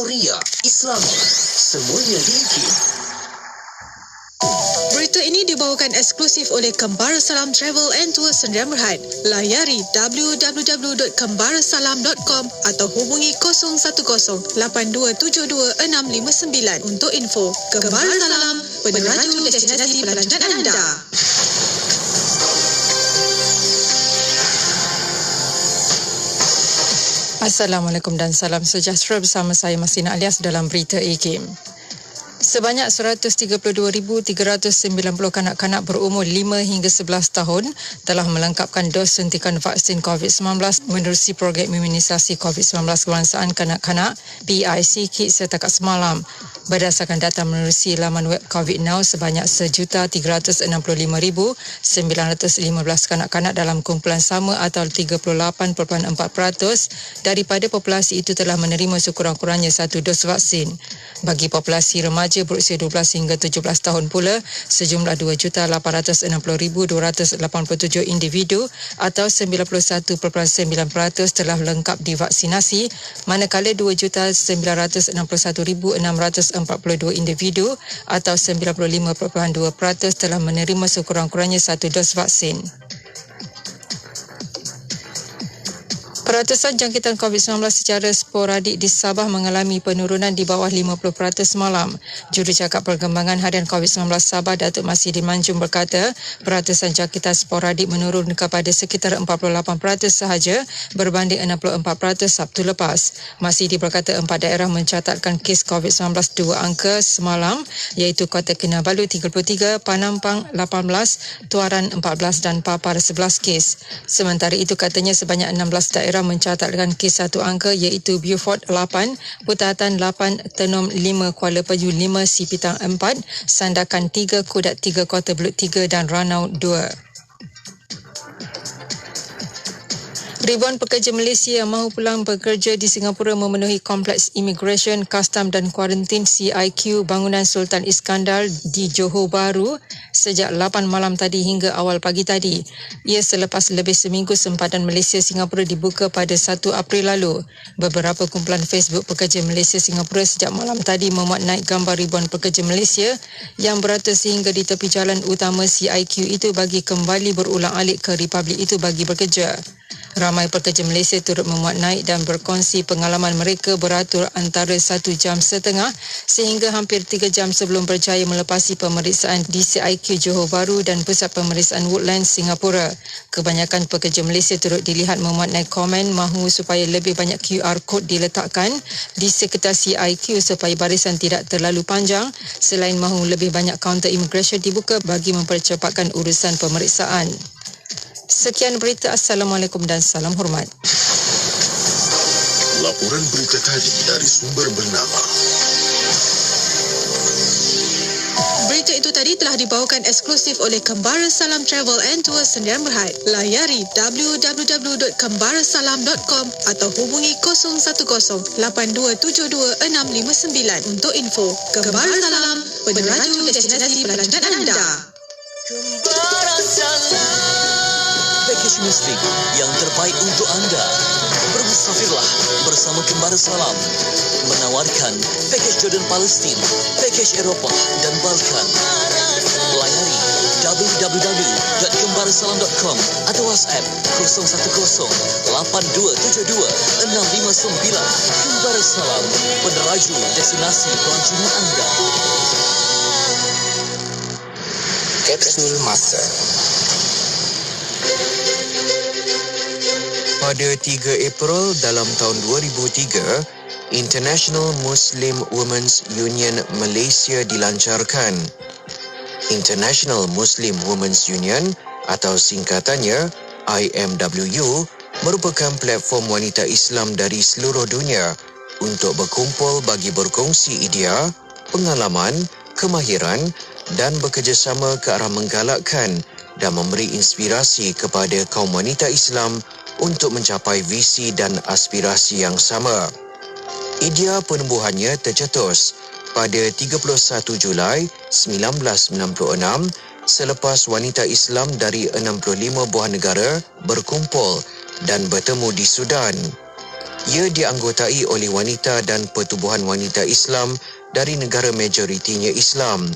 Suria, Islamia, semuanya ringkih. Berita ini dibawakan eksklusif oleh Kembara Salam Travel and Tour Sdn Bhd. Layari www.kembarasalam.com atau hubungi 010-8272-659 untuk info. Kembara Salam, peneraju destinasi pelancong anda. Assalamualaikum dan salam sejahtera, bersama saya Masina Alias dalam Berita IKIM. Sebanyak 132,390 kanak-kanak berumur 5 hingga 11 tahun telah melengkapkan dos suntikan vaksin COVID-19 menerusi program imunisasi COVID-19 kebangsaan kanak-kanak PIC Kids setakat semalam. Berdasarkan data menerusi laman web COVID Now, sebanyak 1,365,915 kanak-kanak dalam kumpulan sama atau 38.4% daripada populasi itu telah menerima sekurang-kurangnya satu dos vaksin. Bagi populasi remaja berusia 12 hingga 17 tahun pula, sejumlah 2,860,287 individu atau 91.9% telah lengkap divaksinasi, manakala 2,961,642 individu atau 95.2% telah menerima sekurang-kurangnya satu dos vaksin. Peratusan jangkitan COVID-19 secara sporadik di Sabah mengalami penurunan di bawah 50% semalam. Jurucakap Perkembangan Harian COVID-19 Sabah, Datuk Masidi Manjung berkata, peratusan jangkitan sporadik menurun kepada sekitar 48% sahaja berbanding 64% Sabtu lepas. Masidi berkata 4 daerah mencatatkan kes COVID-19 dua angka semalam, iaitu Kota Kinabalu 33, Panampang 18, Tuaran 14 dan Papar 11 kes. Sementara itu katanya sebanyak 16 daerah mencatatkan kes satu angka, iaitu Beaufort 8, Putatan 8, Tenom 5, Kuala Peju 5, Sipitang 4, Sandakan 3, Kudat 3, Kota Belud 3 dan Ranau 2. Ribuan pekerja Malaysia yang mahu pulang bekerja di Singapura memenuhi Kompleks Immigration, Custom dan Kuarantin CIQ Bangunan Sultan Iskandar di Johor Bahru sejak 8 malam tadi hingga awal pagi tadi. Ia selepas lebih seminggu sempadan Malaysia-Singapura dibuka pada 1 April lalu. Beberapa kumpulan Facebook pekerja Malaysia-Singapura sejak malam tadi memuat naik gambar ribuan pekerja Malaysia yang beratus sehingga di tepi jalan utama CIQ itu bagi kembali berulang-alik ke Republik itu bagi bekerja. Ramai pekerja Malaysia turut memuat naik dan berkongsi pengalaman mereka beratur antara 1 jam setengah sehingga hampir 3 jam sebelum berjaya melepasi pemeriksaan di CIQ Johor Bahru dan Pusat Pemeriksaan Woodlands, Singapura. Kebanyakan pekerja Malaysia turut dilihat memuat naik komen mahu supaya lebih banyak QR code diletakkan di sekitar CIQ supaya barisan tidak terlalu panjang, selain mahu lebih banyak kaunter immigration dibuka bagi mempercepatkan urusan pemeriksaan. Sekian berita. Assalamualaikum dan salam hormat. Laporan berita tadi dari sumber bernama. Berita itu tadi telah dibawakan eksklusif oleh Kembara Salam Travel and Tour Sdn Bhd. Layari www.kembarasalam.com atau hubungi 010-8272-659 untuk info. Kembara Salam, peneraju destinasi pelancong anda. Kembara Salam. Package Muslim yang terbaik untuk anda. Bermusafirlah bersama Kembara Salam. Menawarkan package Jordan Palestin, package Eropah dan Balkan. Layari www.kembarasalam.com atau WhatsApp 010-8272-659. Kembara Salam, peneraju destinasi pelancongan anda. Kapsul Masa. Pada 3 April dalam tahun 2003, International Muslim Women's Union Malaysia dilancarkan. International Muslim Women's Union atau singkatannya IMWU merupakan platform wanita Islam dari seluruh dunia untuk berkumpul bagi berkongsi idea, pengalaman, kemahiran dan bekerjasama ke arah menggalakkan dan memberi inspirasi kepada kaum wanita Islam untuk mencapai visi dan aspirasi yang sama. Idea penubuhannya tercetus pada 31 Julai 1996 selepas wanita Islam dari 65 buah negara berkumpul dan bertemu di Sudan. Ia dianggotai oleh wanita dan pertubuhan wanita Islam dari negara majoritinya Islam.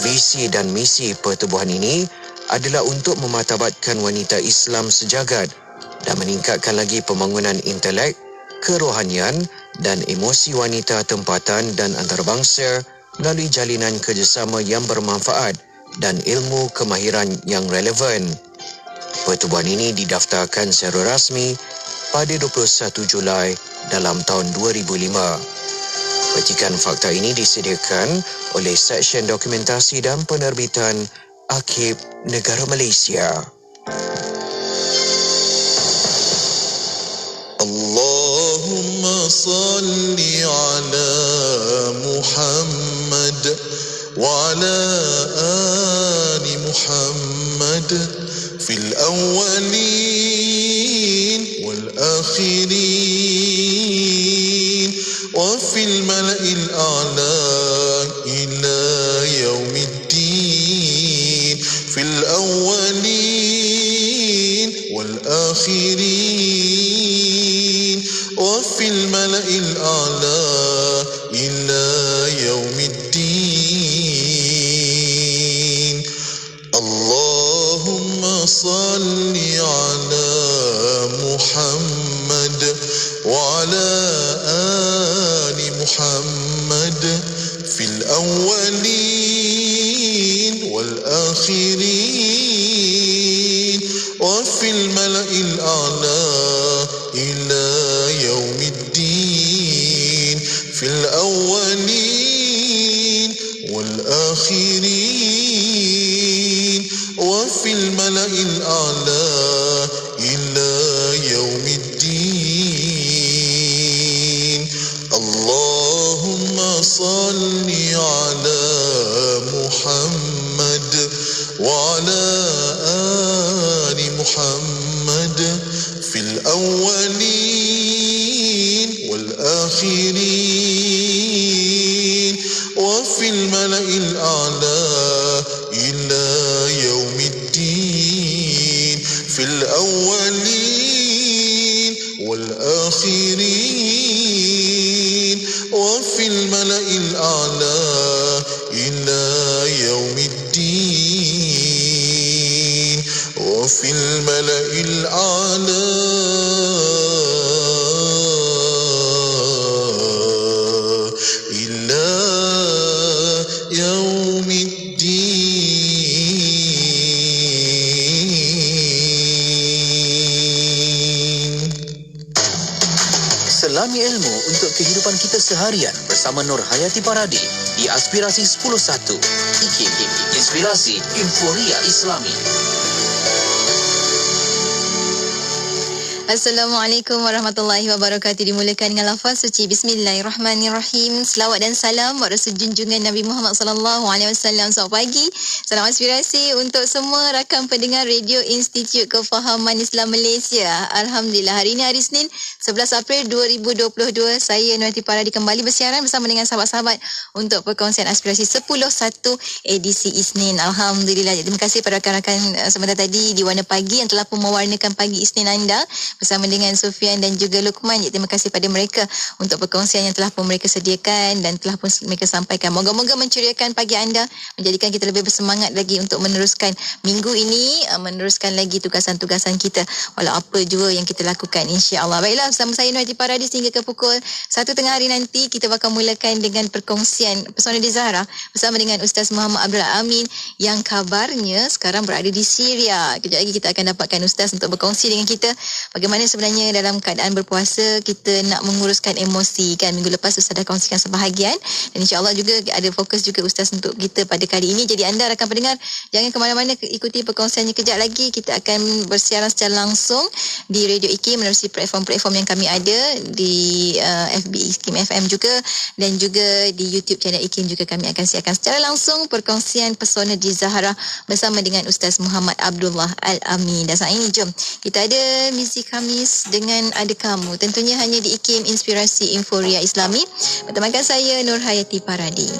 Visi dan misi pertubuhan ini adalah untuk memartabatkan wanita Islam sejagat dan meningkatkan lagi pembangunan intelek, kerohanian dan emosi wanita tempatan dan antarabangsa melalui jalinan kerjasama yang bermanfaat dan ilmu kemahiran yang relevan. Pertubuhan ini didaftarkan secara rasmi pada 21 Julai dalam tahun 2005. Petikan fakta ini disediakan oleh Seksyen Dokumentasi dan Penerbitan Arkib Negara Malaysia. Allahumma salli ala Muhammad wa ala ali Muhammad fil awwalin wal akhirin wa fil mala'il a'la ila yaumiddin fil awwalin wal akhirin wa fil mala'il a'la ila yaumiddin. Allahumma salli ala Muhammad wa ala ali Muhammad fil awwalin wal akhirin wa fil mala'il a'la ila yaumiddin fil awwalin wal akhirin wa fil mala'il a'la ila yaumiddin. Allahumma salli ala Muhammad wa ala ali Muhammad fil awwalin wal akhirin wa fil mala'il a'la ila yaumiddin fil awwalin wal akhirin wa fil mala'il a'la ila yaumiddin wa fil mala'il a'la ila yaumiddin. Selami ilmu untuk kehidupan kita seharian bersama Nur Hayati Paradi di Aspirasi 10.1. IKIM, Inspirasi Inforia Islami. Assalamualaikum warahmatullahi wabarakatuh. Dimulakan dengan lafaz suci Bismillahirrahmanirrahim. Selawat dan salam buat Rasul junjungan Nabi Muhammad sallallahu alaihi wasallam. Selamat pagi. Salam aspirasi untuk semua rakan pendengar Radio Institut Kefahaman Islam Malaysia. Alhamdulillah, hari ini hari Isnin 11 April 2022. Saya Nur Hayati Paradi kembali bersiaran bersama dengan sahabat-sahabat untuk perkongsian aspirasi 10.1 edisi Isnin. Alhamdulillah. Terima kasih pada rakan-rakan sebentar tadi di Warna Pagi yang telah pun mewarnakan pagi Isnin anda bersama dengan Sufian dan juga Luqman. Terima kasih pada mereka untuk perkongsian yang telah pun mereka sediakan dan telah pun mereka sampaikan. Moga-moga menceriakan pagi anda, menjadikan kita lebih bersemangat lagi untuk meneruskan minggu ini, meneruskan lagi tugasan-tugasan kita walau apa jua yang kita lakukan, insya-Allah. Baiklah, bersama saya Nur Hayati Paradi sehingga ke pukul 1 tengah hari nanti kita bakal mulakan dengan perkongsian Pesona di Zahra bersama dengan Ustaz Muhammad Abdul Amin yang kabarnya sekarang berada di Syria. Kejap lagi kita akan dapatkan Ustaz untuk berkongsi dengan kita bagaimana sebenarnya dalam keadaan berpuasa kita nak menguruskan emosi kan. Minggu lepas Ustaz dah kongsikan sebahagian dan insya-Allah juga ada fokus juga Ustaz untuk kita pada kali ini. Jadi anda rakan pendengar jangan ke mana-mana, ikuti perkongsiannya. Kejap lagi kita akan bersiaran secara langsung di Radio IKIM melalui platform-platform yang kami ada di FB IKIM FM juga dan juga di YouTube channel IKIM juga kami akan siarkan secara langsung perkongsian Pesona di Zahra bersama dengan Ustaz Muhammad Abdullah Al-Amin. Dan saat ini jom kita ada misi Khamis dengan Ada Kamu, tentunya hanya di IKIM Inspirasi Inforia Islami. Bertemakan saya Nur Hayati Paradi.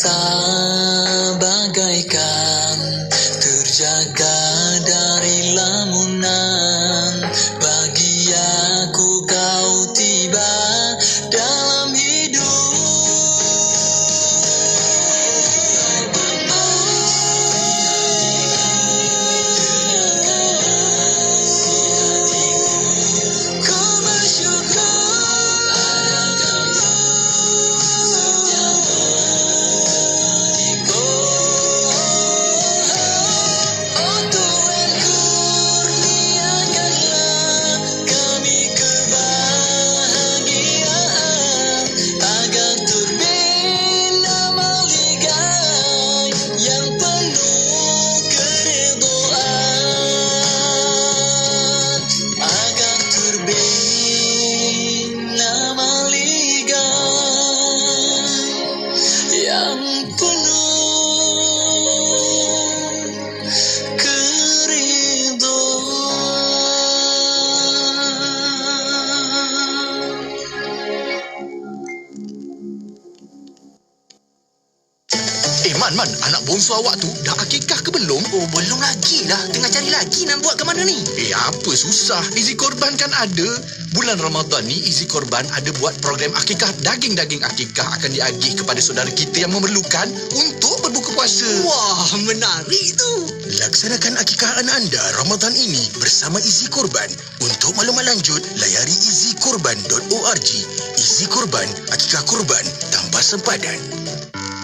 rasa bagaikan terjaga dari lamunan. Bagi aku kau tiba dalam hidup. Ku bersyukur ada kamu setiap hariku. Oh Tuhan, kurniakanlah kami kebahagiaan agar terbina maligai yang penuh keridhaan. Agar terbina maligai yang penuh keridhaan. Man, anak bongsu awak tu dah akikah ke belum? Oh, belum lagi lah. Tengah cari lagi nak buat ke mana ni? Apa susah? Izi Korban kan ada. Bulan Ramadan ni Izi Korban ada buat program akikah. Daging-daging akikah akan diagih kepada saudara kita yang memerlukan untuk berbuka puasa. Wah, menarik tu. Laksanakan akikah anak anda Ramadan ini bersama Izi Korban. Untuk maklumat lanjut, layari izikorban.org. Izi Korban, akikah korban tanpa sempadan.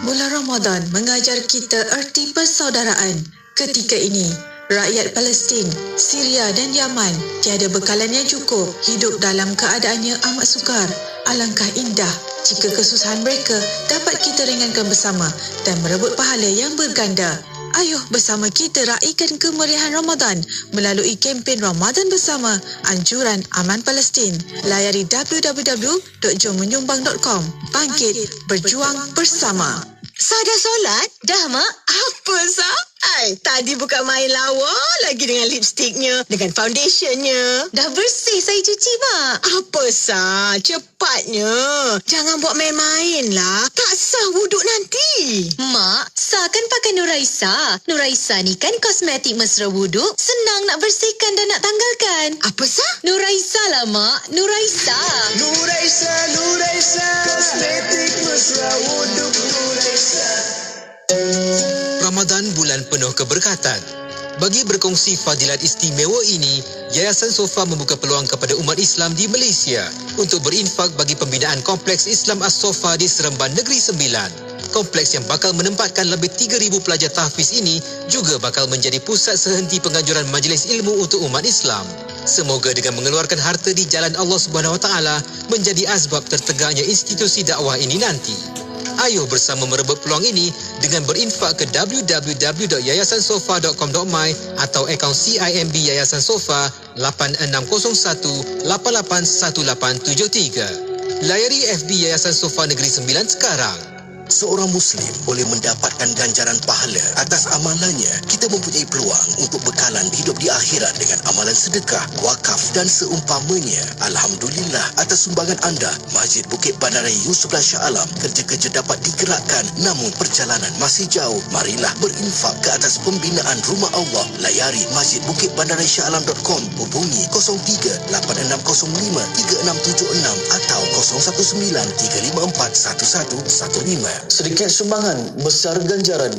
Bulan Ramadan mengajar kita erti persaudaraan. Ketika ini, rakyat Palestin, Syria dan Yaman tiada bekalan yang cukup, hidup dalam keadaan yang amat sukar. Alangkah indah jika kesusahan mereka dapat kita ringankan bersama dan merebut pahala yang berganda. Ayuh bersama kita raikan kemeriahan Ramadan melalui kempen Ramadan Bersama Anjuran Aman Palestin. Layari www.jommenyumbang.com. Bangkit, berjuang bersama. Sah dah solat? Dah, Mak. Apa, Sah? Tadi bukan main lawa lagi dengan lipstiknya, dengan foundationnya. Dah bersih saya cuci, Mak. Apa, Sah? Cepatnya. Jangan buat main-main lah. Tak sah wuduk nanti. Mak, Sah kan pakai Nuraisa. Nuraisa ni kan kosmetik mesra wuduk. Senang nak bersihkan dan nak tanggalkan. Apa, Sah? Nuraisa lah, Mak. Nuraisa. Nuraisa, kosmetik mesra wuduk Nuraisa. Ramadan bulan penuh keberkatan. Bagi berkongsi fadilat istimewa ini, Yayasan Sofa membuka peluang kepada umat Islam di Malaysia untuk berinfak bagi pembinaan Kompleks Islam As-Sofa di Seremban Negeri Sembilan. Kompleks yang bakal menempatkan lebih 3,000 pelajar tahfiz ini juga bakal menjadi pusat sehenti penganjuran majlis ilmu untuk umat Islam. Semoga dengan mengeluarkan harta di jalan Allah SWT menjadi asbab tertegaknya institusi dakwah ini nanti. Ayuh bersama merebut peluang ini dengan berinfak ke www.yayasansofa.com.my atau akaun CIMB Yayasan Sofa 8601881873. Layari FB Yayasan Sofa Negeri Sembilan sekarang. Seorang Muslim boleh mendapatkan ganjaran pahala atas amalannya. Kita mempunyai peluang untuk bekalan hidup di akhirat dengan amalan sedekah, wakaf dan seumpamanya. Alhamdulillah atas sumbangan anda. Masjid Bukit Bandaraya Yusof Shah Alam kerja-kerja dapat digerakkan, namun perjalanan masih jauh. Marilah berinfak ke atas pembinaan Rumah Allah. Layari masjidbukitbandarayashahalam.com. Hubungi 03-8605-3676 atau 019-354-1115. Sedikit sumbangan, besar ganjaran.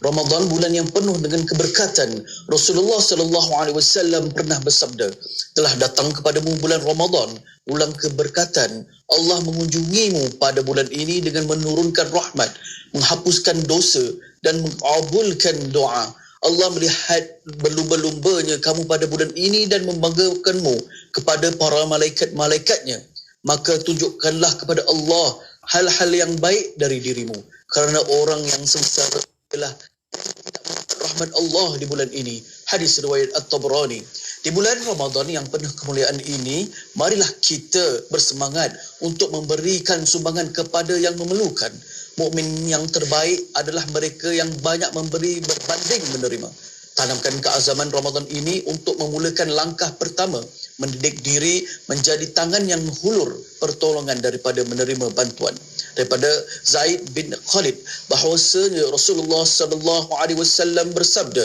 Ramadan bulan yang penuh dengan keberkatan. Rasulullah SAW pernah bersabda, telah datang kepadamu bulan Ramadan, bulan keberkatan. Allah mengunjungimu pada bulan ini dengan menurunkan rahmat, menghapuskan dosa dan mengabulkan doa. Allah melihat berlumba-lumbanya kamu pada bulan ini dan membanggakanmu kepada para malaikat-malaikatnya. Maka tunjukkanlah kepada Allah hal-hal yang baik dari dirimu, kerana orang yang sengsara adalah tidak mendapat rahmat Allah di bulan ini. Hadis riwayat At-Tabrani. Di bulan Ramadan yang penuh kemuliaan ini, marilah kita bersemangat untuk memberikan sumbangan kepada yang memerlukan. Mukmin yang terbaik adalah mereka yang banyak memberi berbanding menerima. Tanamkan keazaman Ramadan ini untuk memulakan langkah pertama mendidik diri menjadi tangan yang hulur pertolongan daripada menerima bantuan. Daripada Zaid bin Khalid bahawasanya Rasulullah sallallahu alaihi wasallam bersabda,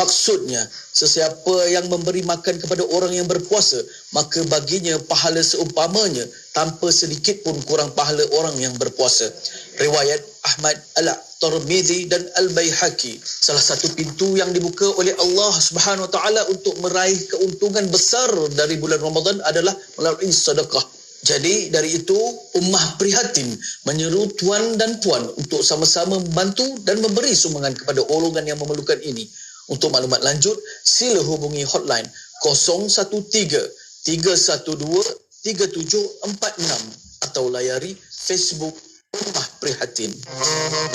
maksudnya sesiapa yang memberi makan kepada orang yang berpuasa, maka baginya pahala seumpamanya tanpa sedikit pun kurang pahala orang yang berpuasa. Riwayat Ahmad, Al-Tirmizi dan Al-Baihaqi. Salah satu pintu yang dibuka oleh Allah Subhanahu Wa Taala untuk meraih keuntungan besar dari bulan Ramadan adalah melalui sedekah. Jadi dari itu ummah prihatin menyeru tuan dan puan untuk sama-sama membantu dan memberi sumbangan kepada golongan yang memerlukan ini. Untuk maklumat lanjut, sila hubungi hotline 013 312 3746 atau layari Facebook Ummah Prihatin.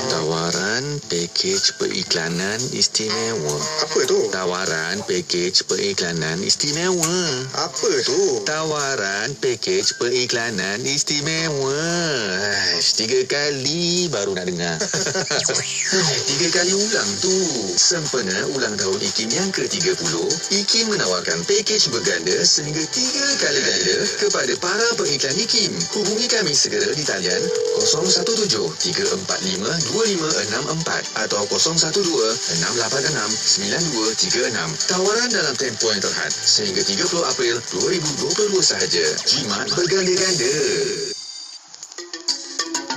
Tawaran pakej periklanan istimewa. Apa tu? Tawaran pakej periklanan istimewa. Apa tu? Tawaran pakej periklanan istimewa. 3 kali baru nak dengar. 3 kali ulang tu. Sempena ulang tahun IKIM yang ke-30, IKIM menawarkan pakej berganda sehingga 3 kali ganda kepada para pengiklan IKIM. Hubungi kami segera di talian 017-345-2564 atau 012-686-9236. Tawaran dalam tempoh yang terhad sehingga 30 April 2022 sahaja. Jimat berganda-ganda.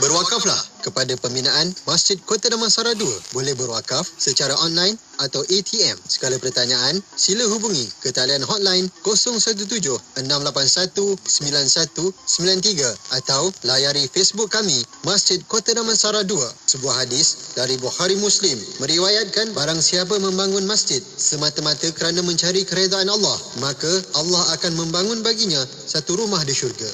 Berwakaflah kepada pembinaan Masjid Kota Damansara 2. Boleh berwakaf secara online atau ATM. Segala pertanyaan, sila hubungi ke talian hotline 017-681-9193 atau layari Facebook kami Masjid Kota Damansara 2. Sebuah hadis dari Bukhari Muslim meriwayatkan barang siapa membangun masjid semata-mata kerana mencari keredaan Allah, maka Allah akan membangun baginya satu rumah di syurga.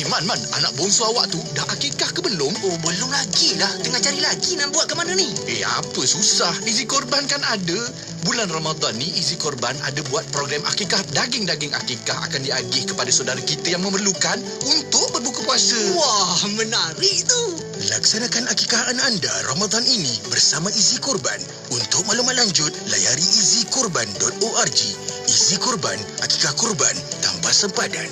Man, anak bongsu awak tu dah akikah ke belum? Oh, belum lagi lah. Tengah cari lagi nak buat ke mana ni? Apa susah? Izi Korban kan ada. Bulan Ramadan ni Izi Korban ada buat program akikah. Daging-daging akikah akan diagih kepada saudara kita yang memerlukan untuk berbuka puasa. Wah, menarik tu. Laksanakan akikah anda Ramadan ini bersama Izi Korban. Untuk maklumat lanjut, layari izikorban.org. Izi Korban, akikah korban tanpa sempadan.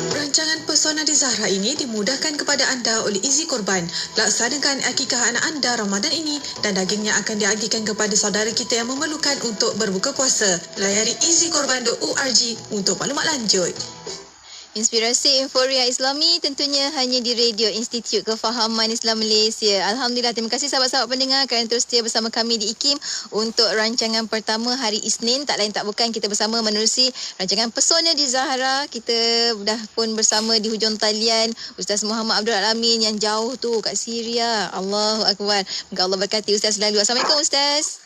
Rancangan Pesona di Zahra ini dimudahkan kepada anda oleh Izi Korban. Laksanakan akikah anak anda Ramadan ini dan dagingnya akan diagihkan kepada saudara kita yang memerlukan untuk berbuka puasa. Layari izikorban.org untuk maklumat lanjut. Inspirasi Inforia Islami tentunya hanya di Radio Institut Kefahaman Islam Malaysia. Alhamdulillah, terima kasih sahabat-sahabat pendengar kerana terus setia bersama kami di IKIM untuk rancangan pertama hari Isnin. Tak lain tak bukan kita bersama menerusi rancangan Pesona di Zahra. Kita dah pun bersama di hujung talian Ustaz Muhammad Abdul Alamin yang jauh tu kat Syria. Allahu Akbar. Moga Allah berkati Ustaz selalu. Assalamualaikum Ustaz.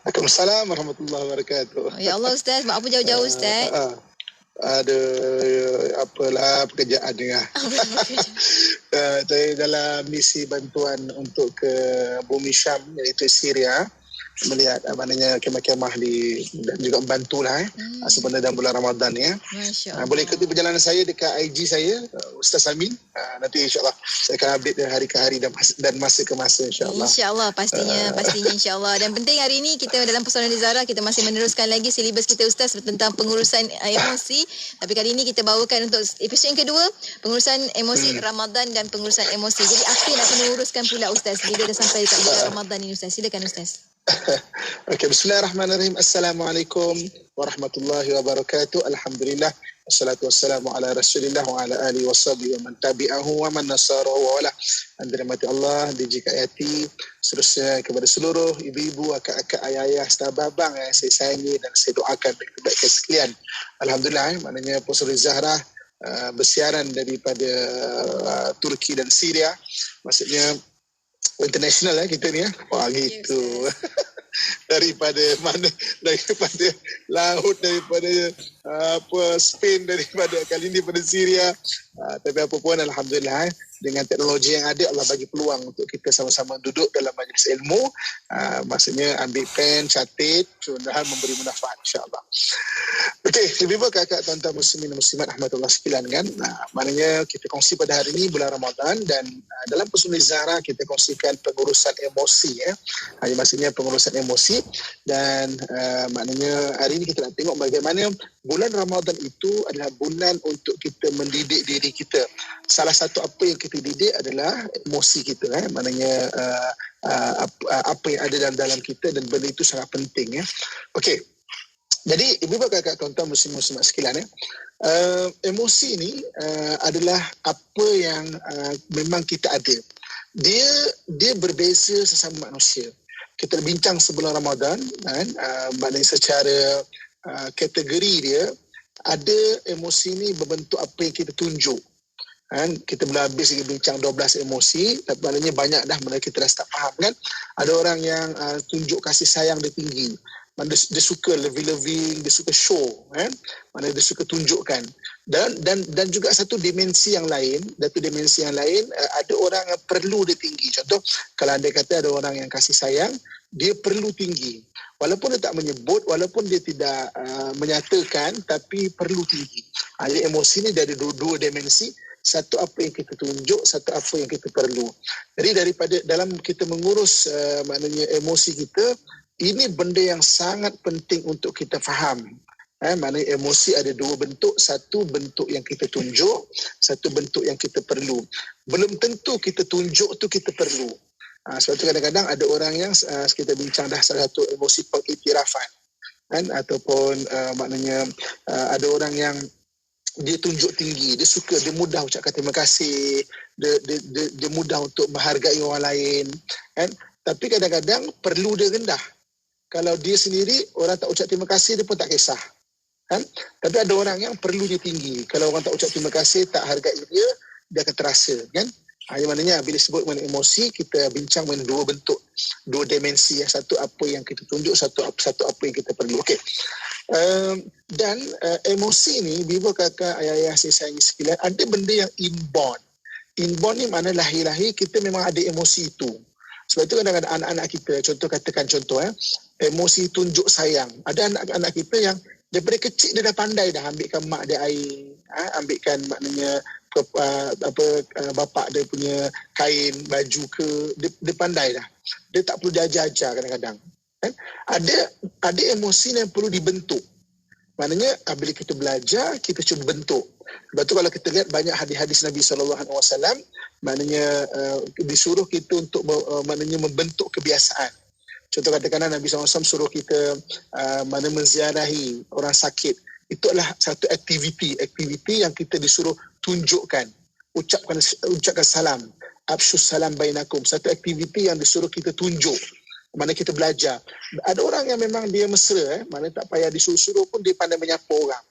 Waalaikumsalam warahmatullahi wabarakatuh. Ya Allah Ustaz, maaf apa jauh-jauh Ustaz. Ada apalah pekerjaan dengar. Saya dalam misi bantuan untuk ke bumi Syam iaitu Syria, melihat maknanya kemah-kemah dan juga membantulah sebenarnya dalam bulan Ramadan ya. Boleh ikuti perjalanan saya dekat IG saya Ustaz Amin. Nanti insya-Allah saya akan update dari hari ke hari dan masa ke masa insya-Allah. Insya-Allah pastinya insya-Allah. Dan penting hari ini kita dalam Pesona di Zahra kita masih meneruskan lagi silibus kita Ustaz tentang pengurusan emosi. Tapi kali ini kita bawakan untuk episod yang kedua pengurusan emosi Ramadan dan pengurusan emosi. Jadi apa yang akan menguruskan pula Ustaz bila dah sampai kat bulan Ramadan ini Ustaz? Silakan Ustaz. Okey, bismillahirrahmanirrahim. Assalamualaikum warahmatullahi wabarakatuh. Alhamdulillah wassalatu wassalamu ala Rasulillah wa ala alihi washabihi wa man tabi'ahu wa man nasarahu wa wala. Dirahmati Allah, dijikayati seterusnya kepada seluruh ibu-ibu, akak-akak, ayah-ayah, sahabat abang yang saya sayangi dan saya doakan kebaikan sekalian. Alhamdulillah, maknanya Pesona Zahra bersiaran daripada Turki dan Syria. Maksudnya international kita ni ya. Wah gitu. Daripada mana, daripada laut, daripada Spain daripada kali ini pada Syria. Tapi apa pun alhamdulillah dengan teknologi yang ada, Allah bagi peluang untuk kita sama-sama duduk dalam majlis ilmu. Maksudnya ambil pen, catat, mudah-mudahan memberi manfaat insya-Allah. Okey, ibu kakak tuan-tuan muslimin dan muslimat rahmatullah sekalian kan. Maknanya kita kongsi pada hari ini bulan Ramadan dan dalam Personal Zahra kita kongsikan pengurusan emosi ya. Maksudnya pengurusan emosi dan maknanya hari ini kita nak tengok bagaimana bulan Ramadan itu adalah bulan untuk kita mendidik diri kita. Salah satu apa yang kita didik adalah emosi kita maknanya apa yang ada dalam kita dan benda itu sangat penting ya. Okey. Jadi ibu bapa kakak tuan-tuan muslim-muslimat sekalian emosi ini adalah apa yang memang kita ada. Dia berbeza sesama manusia. Kita bincang sebelum Ramadan kan, maknanya secara kategori dia ada emosi ni berbentuk apa yang kita tunjuk. Kan kita belum habis lagi bincang 12 emosi, tapi maknanya banyak dah mana kita dah start faham kan. Ada orang yang tunjuk kasih sayang dia tinggi. Dia suka loving, dia suka show kan. Mana dia suka tunjukkan. Dan juga satu dimensi yang lain, ada orang yang perlu dia tinggi. Contoh kalau anda kata ada orang yang kasih sayang, dia perlu tinggi. Walaupun dia tak menyebut, walaupun dia tidak menyatakan, tapi perlu tinggi. Jadi emosi ni dia ada dua dimensi. Satu apa yang kita tunjuk, satu apa yang kita perlu. Jadi daripada dalam kita mengurus maknanya emosi kita, ini benda yang sangat penting untuk kita faham. Maknanya emosi ada dua bentuk. Satu bentuk yang kita tunjuk, satu bentuk yang kita perlu. Belum tentu kita tunjuk tu kita perlu. Sebab tu kadang-kadang ada orang yang kita bincang dah salah satu emosi pengiktirafan. Kan? Ataupun maknanya ada orang yang dia tunjuk tinggi, dia suka, dia mudah ucapkan terima kasih, dia mudah untuk menghargai orang lain. Kan? Tapi kadang-kadang perlu dia rendah. Kalau dia sendiri, orang tak ucap terima kasih, dia pun tak kisah. Kan? Tapi ada orang yang perlunya tinggi. Kalau orang tak ucap terima kasih, tak hargai dia akan terasa. Kan? Yang maknanya bila sebut mengenai emosi, kita bincang mengenai dua bentuk, dua dimensi. Satu apa yang kita tunjuk, satu apa yang kita perlu. Okey. Dan emosi ni, bibu kakak, ayah-ayah saya sayangi sekalian, ada benda yang inborn. Inborn ni makna lahir-lahir kita memang ada emosi itu. Sebab itu kadang-kadang anak-anak kita, contoh emosi tunjuk sayang. Ada anak-anak kita yang daripada kecil dia dah pandai dah ambilkan mak dia air, ambilkan maknanya bapak dia punya kain, baju ke, dia pandai dah. Dia tak perlu diajar-ajar kadang-kadang. Kan? Ada emosi yang perlu dibentuk. Maknanya bila kita belajar, kita cuba bentuk. Sebab tu kalau kita lihat banyak hadis-hadis Nabi SAW, maknanya disuruh kita untuk maknanya membentuk kebiasaan. Contoh katakanlah Nabi SAW suruh kita menziarahi orang sakit. Itu adalah satu aktiviti yang kita disuruh tunjukkan. Ucapkan salam. Absyus salam bainakum. Satu aktiviti yang disuruh kita tunjuk. Mana kita belajar. Ada orang yang memang dia mesra, mana tak payah disuruh-suruh pun dia pandai menyapa orang.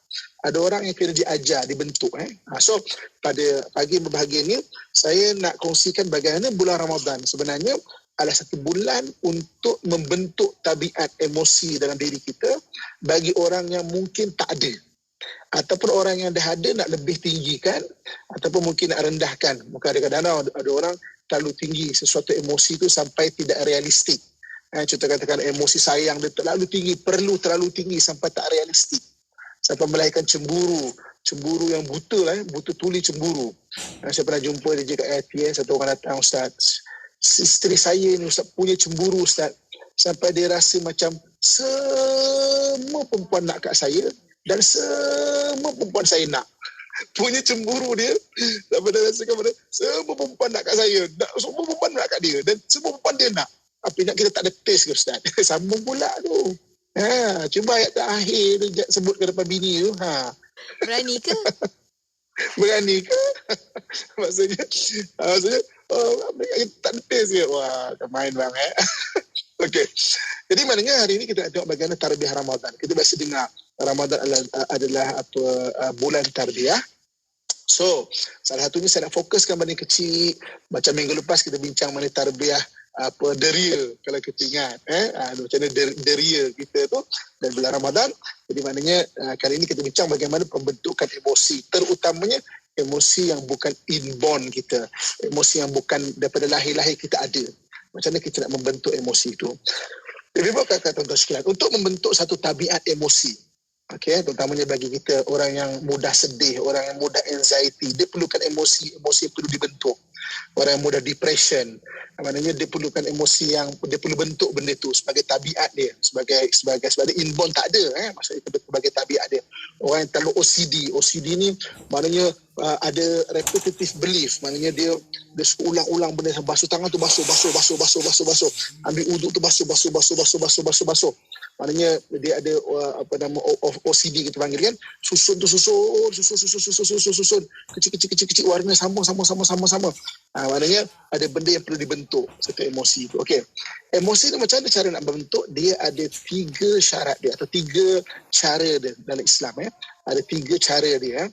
Ada orang yang kena diajar, dibentuk. So, pada pagi berbahagia ni, saya nak kongsikan bagaimana bulan Ramadan sebenarnya adalah satu bulan untuk membentuk tabiat emosi dalam diri kita bagi orang yang mungkin tak ada. Ataupun orang yang dah ada nak lebih tinggikan, ataupun mungkin nak rendahkan. Maka kadang-kadang ada orang terlalu tinggi sesuatu emosi itu sampai tidak realistik. Contoh katakan emosi sayang dia terlalu tinggi, perlu terlalu tinggi sampai tak realistik. Sampai melahirkan cemburu yang buta lah, buta tuli cemburu. Saya pernah jumpa dia kat IIT, satu orang datang, Ustaz, isteri saya ni Ustaz punya cemburu Ustaz, sampai dia rasa macam semua perempuan nak kat saya dan semua perempuan saya nak. Punya cemburu dia sampai dia rasakan pada semua perempuan nak kat saya, semua perempuan nak kat dia dan semua perempuan dia nak. Apa nak kita tak ada taste ke Ustaz? Sambung pula tu. Cuba ayat terakhir tu sebut ke depan bini tu. Berani ke? Berani ke? maksudnya kita tak ada taste ke? Wah, main bang Okey. Jadi maknanya hari ini kita nak tengok bagaimana tarbiyah Ramadan. Kita biasa dengar Ramadan adalah bulan tarbiyah. So, salah satunya saya nak fokuskan benda kecil. Macam minggu lepas kita bincang mengenai tarbiyah deria, kalau kita ingat macam mana deria kita tu dan bulan Ramadan. Jadi maknanya kali ini kita bincang bagaimana pembentukan emosi, terutamanya emosi yang bukan inborn kita, emosi yang bukan daripada lahir-lahir kita ada. Macam mana kita nak membentuk emosi itu. Lebih baik kata tuan-tuan sekalian, untuk membentuk satu tabiat emosi, terutamanya bagi kita orang yang mudah sedih, orang yang mudah anxiety, dia perlukan emosi yang perlu dibentuk. Orang yang mudah depression, maknanya dia perlukan emosi yang dia perlu bentuk benda tu sebagai tabiat dia, sebagai inborn tak ada, maksudnya sebagai tabiat dia. Orang yang terlalu OCD ni maknanya ada repetitive belief, maknanya dia suka ulang-ulang benda, basuh tangan tu basuh, ambil uduk tu basuh. Maknanya dia ada OCD kita panggil kan, susun kecil warna sama. Maknanya ada benda yang perlu dibentuk satu emosi itu. Okey. Emosi ni macam mana cara nak membentuk? Dia ada 3 syarat dia atau 3 cara dia dalam Islam Ada 3 cara dia.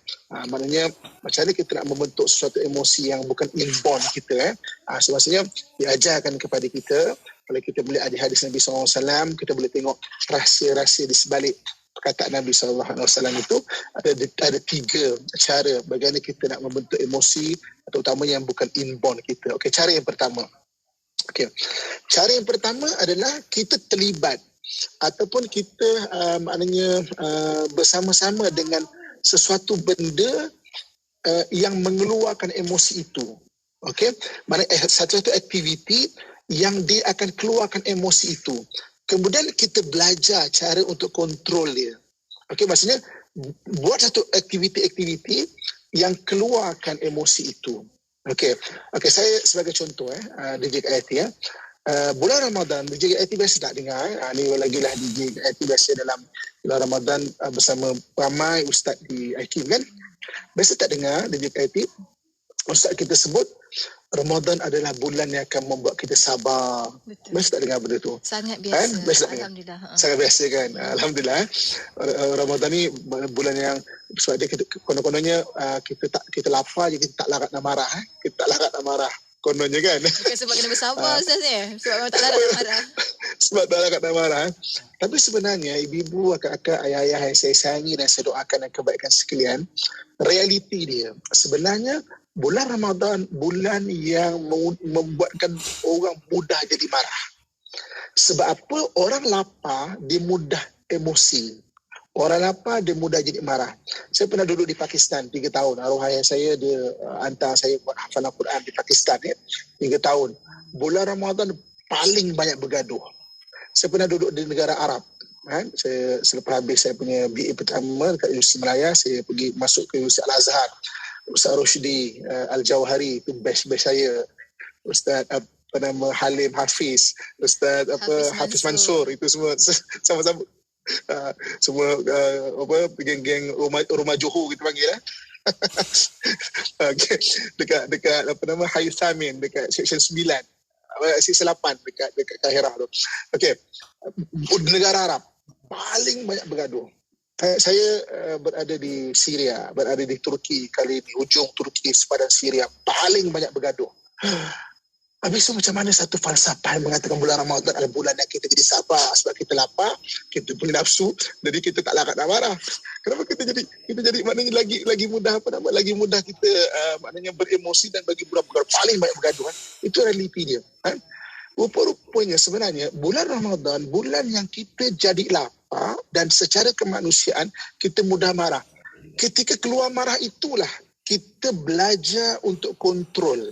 Maknanya macam mana kita nak membentuk sesuatu emosi yang bukan inborn kita so maksudnya diajarkan kepada kita. Kalau kita boleh ada hadis Nabi SAW, kita boleh tengok rahsia-rahsia di sebalik perkataan Nabi SAW itu. Ada 3 cara bagaimana kita nak membentuk emosi, terutama yang bukan inborn kita. Okey, cara yang pertama. Cara yang pertama adalah kita terlibat ataupun kita maknanya bersama-sama dengan sesuatu benda yang mengeluarkan emosi itu. Okey, maknanya satu aktiviti yang dia akan keluarkan emosi itu. Kemudian kita belajar cara untuk kontrol dia. Okey, maksudnya buat satu aktiviti yang keluarkan emosi itu. Okey, saya sebagai contoh DJ KIT bulan Ramadan DJ KIT biasa tak dengar ni lagilah DJ KIT biasa dalam bulan Ramadan bersama ramai ustaz di IQ kan. Biasa tak dengar DJ KIT ustaz kita sebut Ramadan adalah bulan yang akan membuat kita sabar. Betul. Biasa tak dengar benda tu? Sangat biasa. Alhamdulillah. Sangat biasa kan? Alhamdulillah. Ramadan ni bulan yang sebab dia konon-kononnya kita lapar je, kita tak larat nak marah. Kita tak larat nak marah. Kononnya kan? Bukan sebab kena bersabar Ustaz ni. Sebab memang tak larat nak marah. Sebab tak larat nak marah. Tapi sebenarnya ibu-ibu, akak-akak, ayah-ayah yang saya sayangi dan saya doakan dan kebaikan sekalian, realiti dia sebenarnya bulan Ramadan, bulan yang membuatkan orang mudah jadi marah. Sebab apa? Orang lapar, dia mudah emosi. Orang lapar, dia mudah jadi marah. Saya pernah duduk di Pakistan 3 tahun. Arwah ayah saya, dia hantar saya buat hafalan Quran di Pakistan 3 tahun. Bulan Ramadan paling banyak bergaduh. Saya pernah duduk di negara Arab. Saya selepas habis saya punya BA pertama dekat Universiti Melaya, saya pergi masuk ke Universiti Al-Azhar. Ustaz Roshdi Al-Jawhari itu best saya. Ustaz Halim Hafiz, Ustaz Hafiz Mansur, itu semua sama-sama semua geng-geng rumah Johor kita panggil dekat Hayu Samin, dekat section 9, section 8 dekat Kahirah tu. Okey, negara Arab paling banyak bergaduh. Saya berada di Syria, berada di Turki kali ini, ujung Turki, sepadan Syria, paling banyak bergaduh. Habis itu macam mana satu falsafah yang mengatakan bulan Ramadan adalah bulan yang kita jadi sabar sebab kita lapar, kita punya nafsu, jadi kita tak larat nak marah. Kenapa kita jadi maknanya lagi mudah lagi mudah kita maknanya beremosi dan bagi bulan-bulan paling banyak bergaduh Itu realiti dia. Rupa-rupanya sebenarnya bulan Ramadan bulan yang kita jadi lapar dan secara kemanusiaan kita mudah marah. Ketika keluar marah itulah kita belajar untuk kontrol.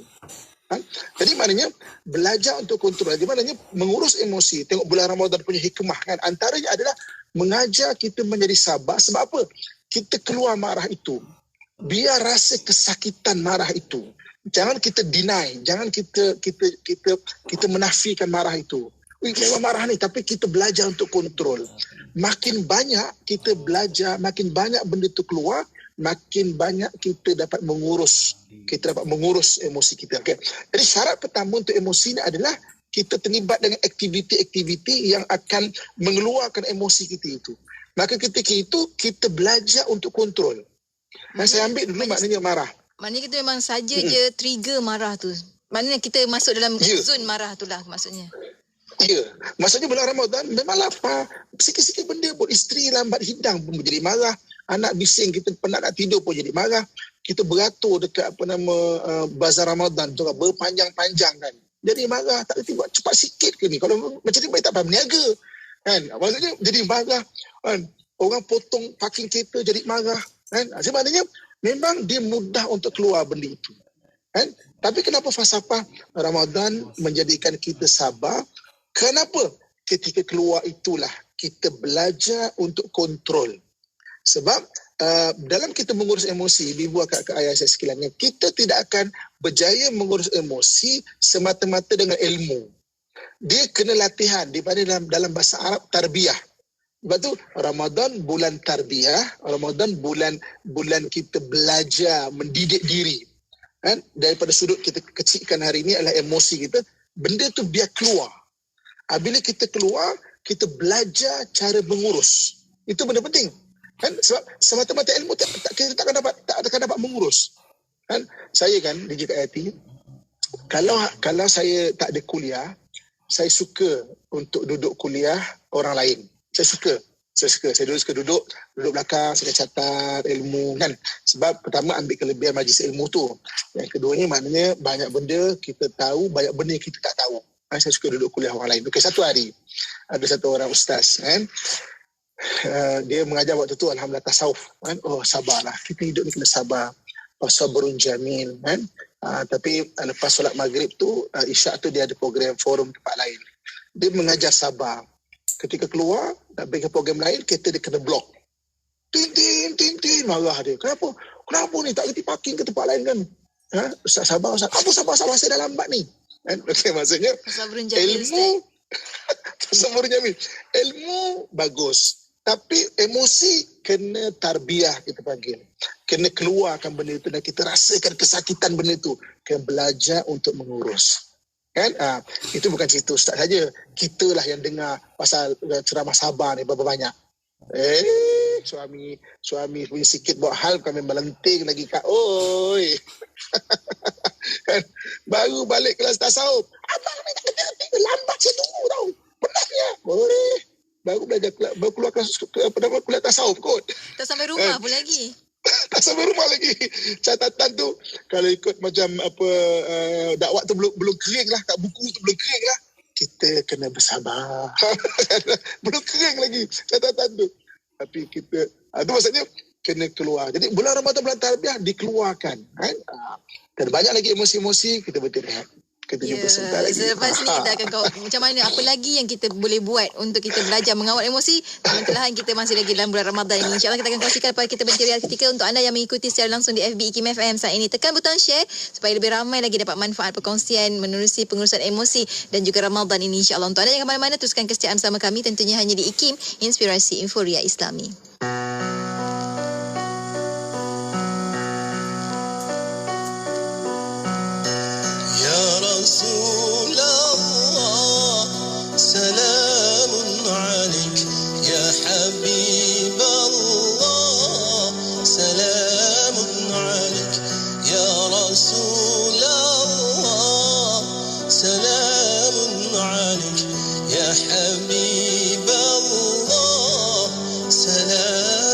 Jadi maknanya belajar untuk kontrol. Jadi maknanya mengurus emosi. Tengok bulan Ramadan punya hikmah kan. Antaranya adalah mengajar kita menjadi sabar. Sebab apa? Kita keluar marah itu. Biar rasa kesakitan marah itu. Jangan kita deny, jangan kita menafikan marah itu. Memang marah ni, tapi kita belajar untuk kontrol. Makin banyak kita belajar, makin banyak benda itu keluar, makin banyak kita dapat mengurus. Kita dapat mengurus emosi kita. Okay. Jadi syarat pertama untuk emosi ni adalah kita terlibat dengan aktiviti-aktiviti yang akan mengeluarkan emosi kita itu. Maka ketika itu kita belajar untuk kontrol. Saya ambil dulu maknanya marah. Maknanya kita memang saja je trigger marah tu. Maknanya kita masuk dalam zon marah tu lah maksudnya. Ya, maksudnya bulan Ramadan memang lapar. Sikit-sikit benda pun, isteri lambat hidang pun jadi marah. Anak bising, kita penat nak tidur pun jadi marah. Kita beratur dekat bazar Ramadan tu kan, berpanjang-panjang kan. Jadi marah, tak kerti buat cepat sikit ke ni. Kalau macam ni baik tak payah berniaga. Kan? Maksudnya jadi marah. Kan? Orang potong parking kereta jadi marah. Kan? Sebenarnya memang dia mudah untuk keluar benda itu. Kan? Tapi kenapa falsafah Ramadan menjadikan kita sabar? Kenapa? Ketika keluar itulah kita belajar untuk kontrol. Sebab dalam kita mengurus emosi, Ibu ke ayah saya sekalian, kita tidak akan berjaya mengurus emosi semata-mata dengan ilmu. Dia kena latihan. Daripada dalam bahasa Arab, tarbiyah. Sebab tu Ramadan bulan tarbiyah, Ramadan bulan kita belajar mendidik diri. Kan? Daripada sudut kita kecilkan hari ini adalah emosi kita, benda tu biar keluar. Bila kita keluar, kita belajar cara mengurus. Itu benda penting. Kan? Sebab semata-mata ilmu kita tak akan dapat mengurus. Kan? Saya kan di JKIT, kalau saya tak ada kuliah, saya suka untuk duduk kuliah orang lain. Saya suka. Saya dulu suka duduk belakang, saya catat ilmu kan. Sebab pertama ambil kelebihan majlis ilmu tu. Yang keduanya maknanya banyak benda kita tahu, banyak benda yang kita tak tahu. Saya suka duduk kuliah orang lain. Okey, satu hari ada satu orang ustaz kan. Dia mengajar waktu tu alhamdulillah tasawuf kan. Oh, sabarlah. Kita hidup ni kena sabar. Sabrun jamil kan. Tapi lepas solat maghrib tu, isyak tu dia ada program forum tempat lain. Dia mengajar sabar. Ketika keluar, nak pergi ke program lain, kereta dia kena blok. Tin, marah dia. Kenapa ni? Tak kerti parking ke tempat lain kan? Ustaz sabar, Ustaz. Apa sabar, saya dah lambat ni. Okay, maksudnya, ilmu bagus. Tapi emosi kena tarbiyah kita panggil. Kena keluarkan benda itu dan kita rasakan kesakitan benda itu. Kena belajar untuk mengurus. Kan? Itu bukan cerita ustaz saja. Kita lah yang dengar pasal ceramah sabar ni berapa banyak. Suami punya sikit buat hal kami melenting lagi kat. Oi. Baru balik kelas tasawuf. Abang kami tak kerti. Lambat saya tunggu tau. Penatnya. Baru belajar keluar kuliah tasawuf kot. Tak sampai rumah pun lagi. Tak sampai rumah lagi. Catatan tu kalau ikut macam dakwah tu belum kering lah, kat buku tu belum kering lah. Kita kena bersabar. Belum kering lagi catatan tu. Tapi kita tu maksudnya kena keluar. Jadi bulan Ramadan, bulan tarbiyah dikeluarkan kan. Dan banyak lagi emosi-emosi kita berteriak. Kita jumpa sebentar lagi. Selepas ni kita akan macam mana, apa lagi yang kita boleh buat untuk kita belajar mengawal emosi. Perlahan kita masih lagi dalam bulan Ramadan ini. InsyaAllah kita akan kongsikan pada kita berhenti ketika untuk anda yang mengikuti secara langsung di FB IKIM FM saat ini. Tekan butang share supaya lebih ramai lagi dapat manfaat perkongsian menerusi pengurusan emosi dan juga Ramadan ini insyaAllah. Untuk anda jangan mana-mana, teruskan kesetiaan bersama kami tentunya hanya di IKIM, Inspirasi Inforia Islami. رسول الله سلام عليك يا حبيب الله سلام عليك يا رسول الله سلام عليك يا حبيب الله سلام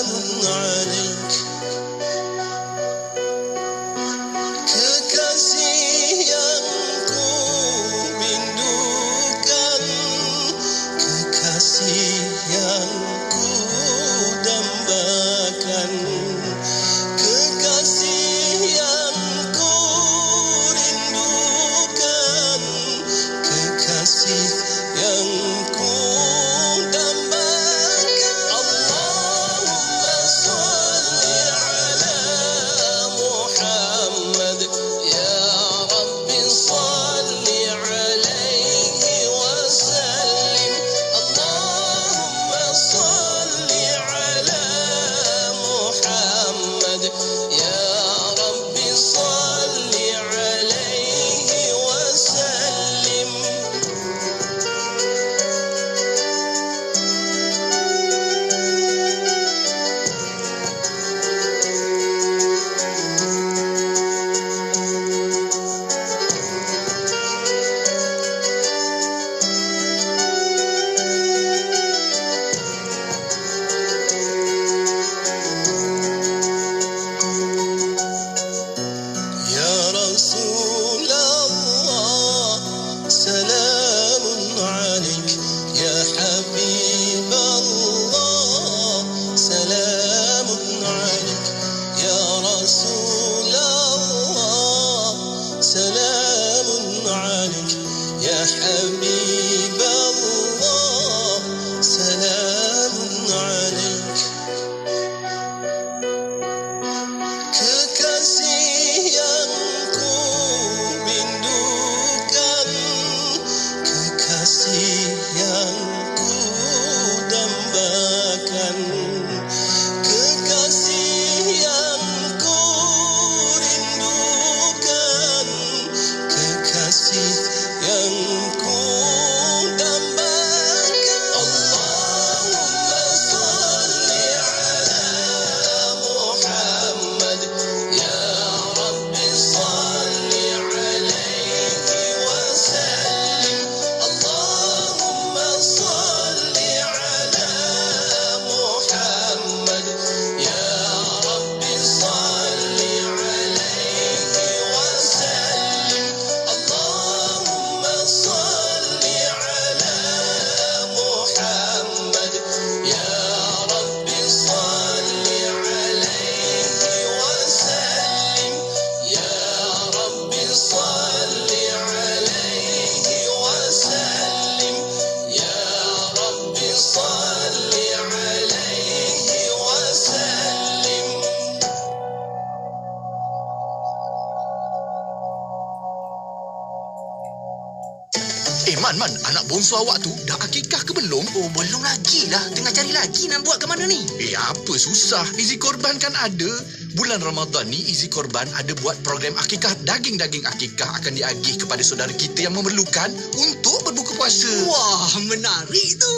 Man, anak bongsu awak tu dah akikah ke belum? Oh, belum lagi lah. Tengah cari lagi nak buat ke mana ni? Apa susah? Izi Korban kan ada. Bulan Ramadan ni Izi Korban ada buat program akikah. Daging-daging akikah akan diagih kepada saudara kita yang memerlukan untuk berbuka puasa. Wah, menarik tu.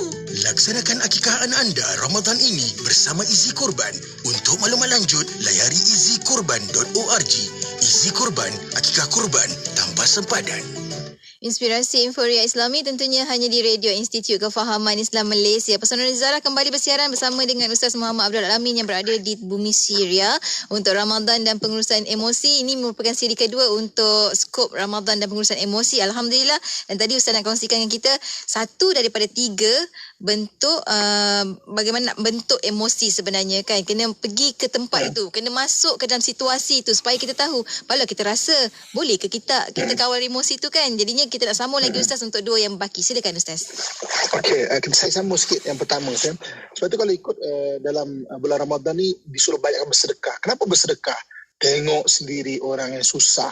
Laksanakan akikah anak anda Ramadan ini bersama Izi Korban. Untuk maklumat lanjut, layari izikorban.org. Izi Korban, akikah korban tanpa sempadan. Inspirasi Inforia Islami tentunya hanya di Radio Institut Kefahaman Islam Malaysia. Pesona Zara kembali bersiaran bersama dengan Ustaz Muhammad Abdul Alamin yang berada di bumi Syria untuk Ramadan dan pengurusan emosi. Ini merupakan siri kedua untuk skop Ramadan dan pengurusan emosi. Alhamdulillah. Dan tadi Ustaz nak kongsikan dengan kita satu daripada 3 bentuk bagaimana bentuk emosi sebenarnya kan. Kena pergi ke tempat itu, kena masuk ke dalam situasi itu supaya kita tahu. Kalau kita rasa boleh ke kita kawal emosi itu kan. Jadinya kita nak sambung lagi Ustaz untuk 2 yang baki. Silakan Ustaz. Okey, saya sambung sikit yang pertama. Sebab tu kalau ikut dalam bulan Ramadan ni disuruh banyakkan bersedekah. Kenapa bersedekah? Tengok sendiri orang yang susah.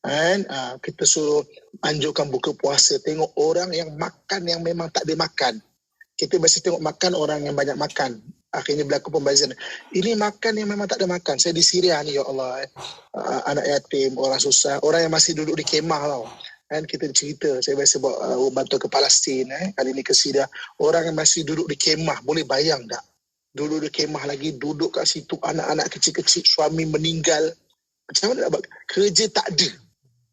Kan? Kita suruh anjurkan buka puasa. Tengok orang yang makan yang memang tak ada makan. Kita biasa tengok makan orang yang banyak makan. Akhirnya berlaku pembaziran. Ini makan yang memang tak ada makan. Saya di Syria ni, ya Allah. Anak yatim, orang susah. Orang yang masih duduk di kemah tau. Kan kita cerita, saya biasa bantu ke Palestin. Kali ni ke Syria. Orang yang masih duduk di kemah, boleh bayang tak? Duduk di kemah lagi, duduk kat situ. Anak-anak kecil-kecil, suami meninggal. Macam mana nak buat? Kerja tak ada.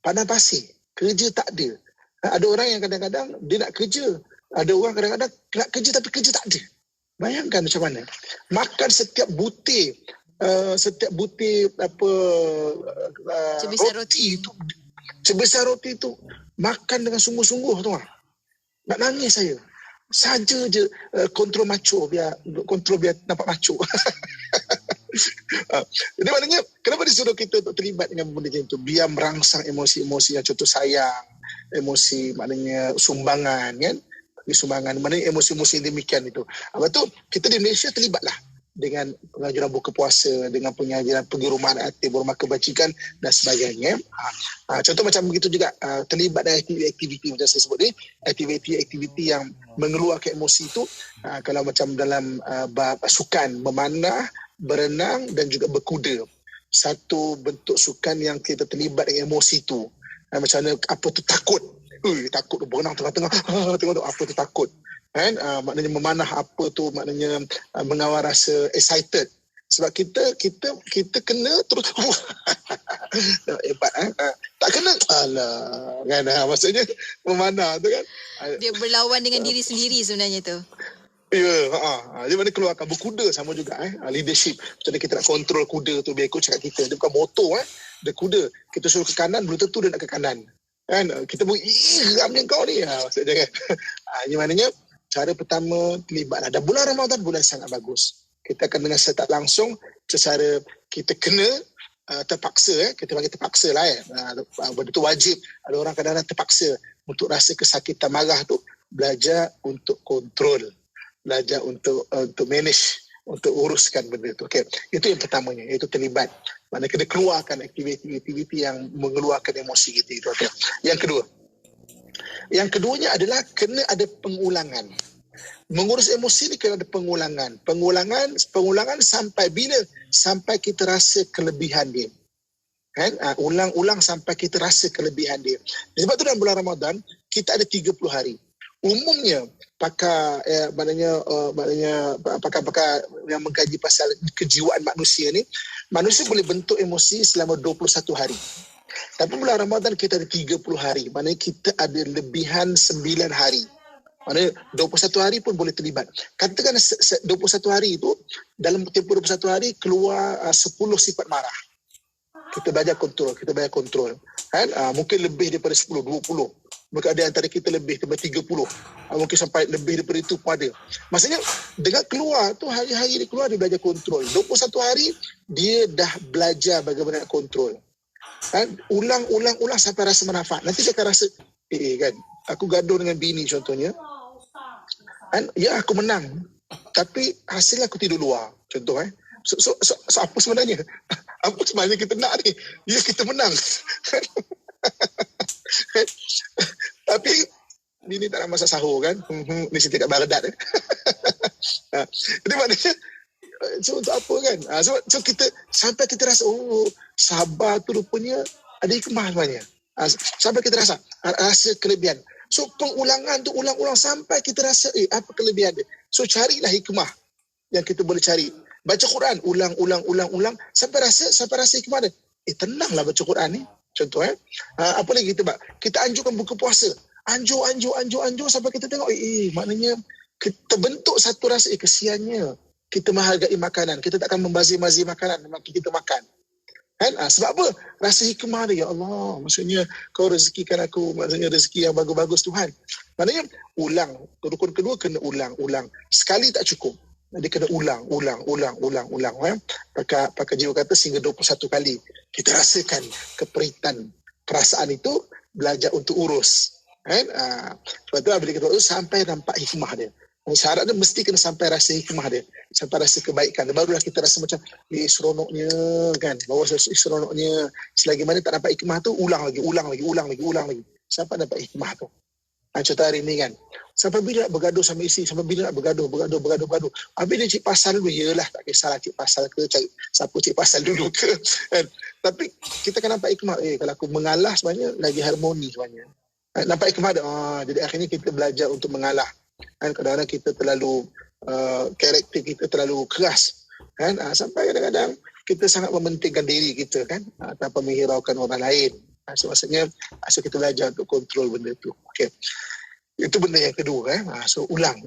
Padang pasir. Kerja tak ada. Ada orang yang kadang-kadang dia nak kerja. Ada orang kadang-kadang nak kerja tapi kerja tak ada. Bayangkan macam mana. Makan setiap butir roti itu, sebesar roti itu makan dengan sungguh-sungguh tu. Nak nangis saya. Saja je kontrol macho biar nampak macho. Jadi maknanya kenapa disuruh kita untuk terlibat dengan benda macam itu? Biar merangsang emosi-emosi yang contoh sayang, emosi maknanya sumbangan kan? Sumbangan, mana emosi-emosi yang demikian itu. Lepas tu, kita di Malaysia terlibatlah dengan pengajaran buka puasa, dengan pengajaran pergi rumah anak yatim, rumah kebajikan dan sebagainya. Contoh macam begitu juga, terlibat dengan aktiviti macam saya sebut ni, aktiviti yang mengeluarkan emosi itu, kalau macam dalam bab sukan, memanah, berenang dan juga berkuda. Satu bentuk sukan yang kita terlibat dengan emosi itu. Macam mana, apa tu takut. Takut berenang tengah-tengah tengok apa tu takut kan, maknanya memanah apa tu maknanya mengawal rasa excited sebab kita kena terus hebat tak kena kan, maksudnya memanah tu kan dia berlawan dengan diri sendiri sebenarnya tu. Dia mana keluarkan berkuda sama juga leadership. Macam mana kita nak kontrol kuda tu biar ikut cakap kita. Dia bukan motor dia kuda. Kita suruh ke kanan belum tentu dia nak ke kanan. Kan kita pun ramnya kau ni maksudnya kan. Ini maknanya cara pertama terlibat. Dan bulan Ramadan bulan sangat bagus. Kita akan dengan secara langsung secara kita kena terpaksa kita panggil terpaksa lah benda tu wajib. Ada orang kadang-kadang terpaksa untuk rasa kesakitan marah tu belajar untuk kontrol, belajar untuk manage, untuk uruskan benda tu. Okay. Itu yang pertamanya, iaitu terlibat. Mana kena keluarkan aktiviti-aktiviti yang mengeluarkan emosi kita itu. Okay. Yang keduanya adalah kena ada pengulangan. Mengurus emosi ni kena ada pengulangan. Pengulangan sampai bila? Sampai kita rasa kelebihan dia. Kan? Ulang-ulang sampai kita rasa kelebihan dia. Sebab tu dalam bulan Ramadan kita ada 30 hari. Umumnya pakar yang mengkaji pasal kejiwaan manusia ni, manusia boleh bentuk emosi selama 21 hari. Tapi bulan Ramadan kita ada 30 hari. Maknanya kita ada lebihan 9 hari. Maknanya 21 hari pun boleh terlibat. Katakan 21 hari itu, dalam tempoh 21 hari keluar 10 sifat marah. Kita belajar kontrol. Kan? Mungkin lebih daripada 10, 20. Mungkin ada antara kita lebih daripada 30. Mungkin sampai lebih daripada itu pun ada. Maksudnya, dengan keluar tu, hari-hari dia keluar, dia belajar kontrol. 21 hari, dia dah belajar bagaimana nak kontrol. Kan? Ulang sampai rasa manfaat. Nanti dia akan rasa, kan, aku gaduh dengan bini contohnya. Kan? Ya, aku menang. Tapi hasilnya aku tidur luar. Contoh, So apa sebenarnya? Apa sebenarnya kita nak ni? Ya, kita menang. Tapi bini tak nak masak sahur kan. Ni cerita kat Baghdad. Jadi maknanya, so untuk apa kan? So kita sampai kita rasa, sabar tu rupanya ada hikmah sebenarnya. Sampai kita rasa kelebihan. So pengulangan tu ulang-ulang sampai kita rasa apa kelebihan dia. So carilah hikmah yang kita boleh cari. Baca Quran ulang sampai rasa hikmah dia. Tenanglah baca Quran ni. Contoh apa lagi kita buat? Kita anjurkan buka puasa. Anjur sampai kita tengok maknanya kita bentuk satu rasa kesiannya kita menghargai makanan. Kita takkan membazir-mazir makanan kita makan. Kan? Sebab apa? Rasa hikmah dia. Ya Allah, maksudnya kau rezekikan aku, maksudnya rezeki yang bagus-bagus Tuhan. Maknanya ulang. Rukun kedua kena ulang. Sekali tak cukup. Dia kena ulang. Pakai jiwa kata sehingga 21 kali. Kita rasakan keperitan perasaan itu, belajar untuk urus. Kan? Sebab tu bila kita urus sampai nampak hikmah dia. Syarat dia mesti kena sampai rasa hikmah dia, sampai rasa kebaikan dia. Barulah kita rasa macam seronoknya kan. Bahawa seronoknya selagi mana tak dapat hikmah tu, ulang lagi sampai dapat hikmah tu. Contoh hari ni kan, sampai bila nak bergaduh sama isteri, sampai bila nak bergaduh. Habis dia cik pasal dulu, yelah tak kisahlah cik pasal ke, cari siapa cik pasal dulu ke kan. Tapi kita kan nampak hikmah, kalau aku mengalah sebenarnya lagi harmoni sebenarnya. Nampak hikmah dia, jadi akhirnya kita belajar untuk mengalah. Kan kadang-kadang kita terlalu karakter kita terlalu keras kan, sampai kadang-kadang kita sangat mementingkan diri kita kan, tanpa menghiraukan orang lain. Maksudnya kita belajar untuk kontrol benda tu. Okey, itu benda yang kedua kan. So ulang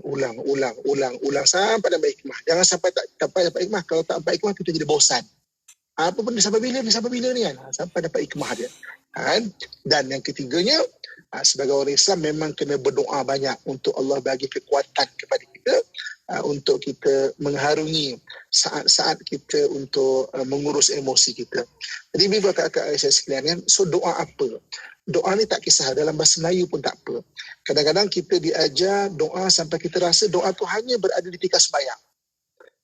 sampai dapat hikmah. Jangan sampai tak dapat hikmah. Kalau tak dapat hikmah kita jadi bosan. Apa benda sampai bila ni kan, sampai dapat hikmah dia kan. Dan yang ketiganya, sebagai orang Islam memang kena berdoa banyak untuk Allah bagi kekuatan kepada kita, untuk kita mengharungi saat-saat kita untuk mengurus emosi kita. Jadi bila kakak saya sekalian kan, so doa apa? Doa ni tak kisah, dalam bahasa Melayu pun tak apa. Kadang-kadang kita diajar doa sampai kita rasa doa tu hanya berada di tingkat sembahyang.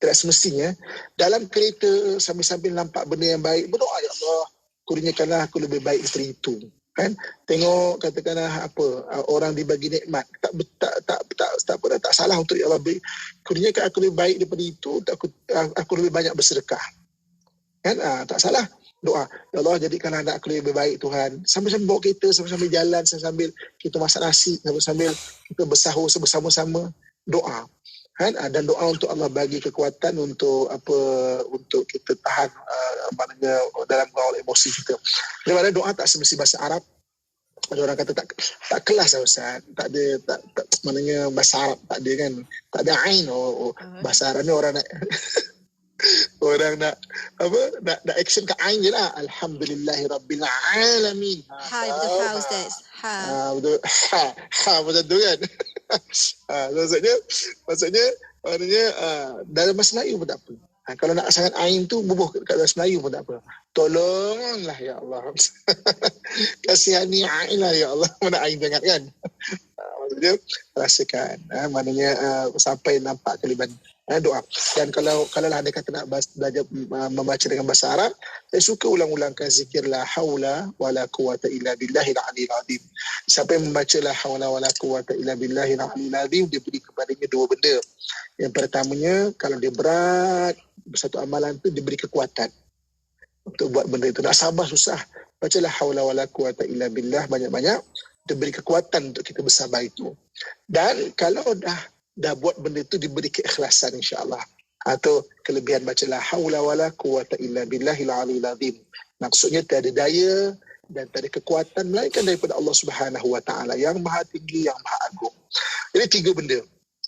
Tidak semestinya. Dalam kereta sambil-sambil nampak benda yang baik, berdoa, ya Allah, kurniakanlah aku lebih baik daripada itu. Kan, tengok katakanlah apa, orang dibagi nikmat, tak salah untuk ya Allah beri, kurniakan aku lebih baik daripada itu, aku lebih banyak bersedekah. Kan, tak salah doa, ya Allah jadikanlah anak aku lebih baik Tuhan. Sambil-sambil bawa kereta, sambil-sambil jalan, sambil kita masak nasi, sambil kita bersahur bersama-sama, doa. Kan, dan doa untuk Allah bagi kekuatan untuk untuk kita tahan maknanya dalam mengawal emosi kita. Di mana doa tak semesti bahasa Arab. Ada orang kata tak kelas Ustaz, tak ada maknanya bahasa Arab tak ada kan, tak ada ain. Bahasa Arab ni orang nak nak action ke ain je lah. Alhamdulillahirabbil alamin. Betul Ustaz. Betul. Macam tu kan. Maksudnya dalam bahasa Melayu pun tak apa. Kalau nak sangat ain tu bubuh kat bahasa Melayu pun tak apa. Tolonglah ya Allah. Kasihani ain lah ya Allah. Mana ain sangat kan. Maksudnya rasakan. Maknanya sampai nampak kalimat doa. Dan kalau anda kata nak belajar membaca dengan bahasa Arab, saya suka ulang-ulangkan zikir la haula wala quwata illa billahil aliyil azim. Siapa yang membaca la haula wala quwata illa billahil aliyil azim, dia beri kepadanya dua benda. Yang pertamanya, kalau dia berat satu amalan tu, diberi kekuatan untuk buat benda itu. Nak sabar susah, baca la haula wala quwata illa billah banyak-banyak, diberi kekuatan untuk kita bersabar itu. Dan kalau dah buat benda itu, diberi keikhlasan insya-Allah. Atau kelebihan baca la haula wala quwata illa billahil aliyil azim. Maksudnya tiada daya dan tiada kekuatan melainkan daripada Allah Subhanahu wa taala yang maha tinggi, yang maha agung. Jadi tiga benda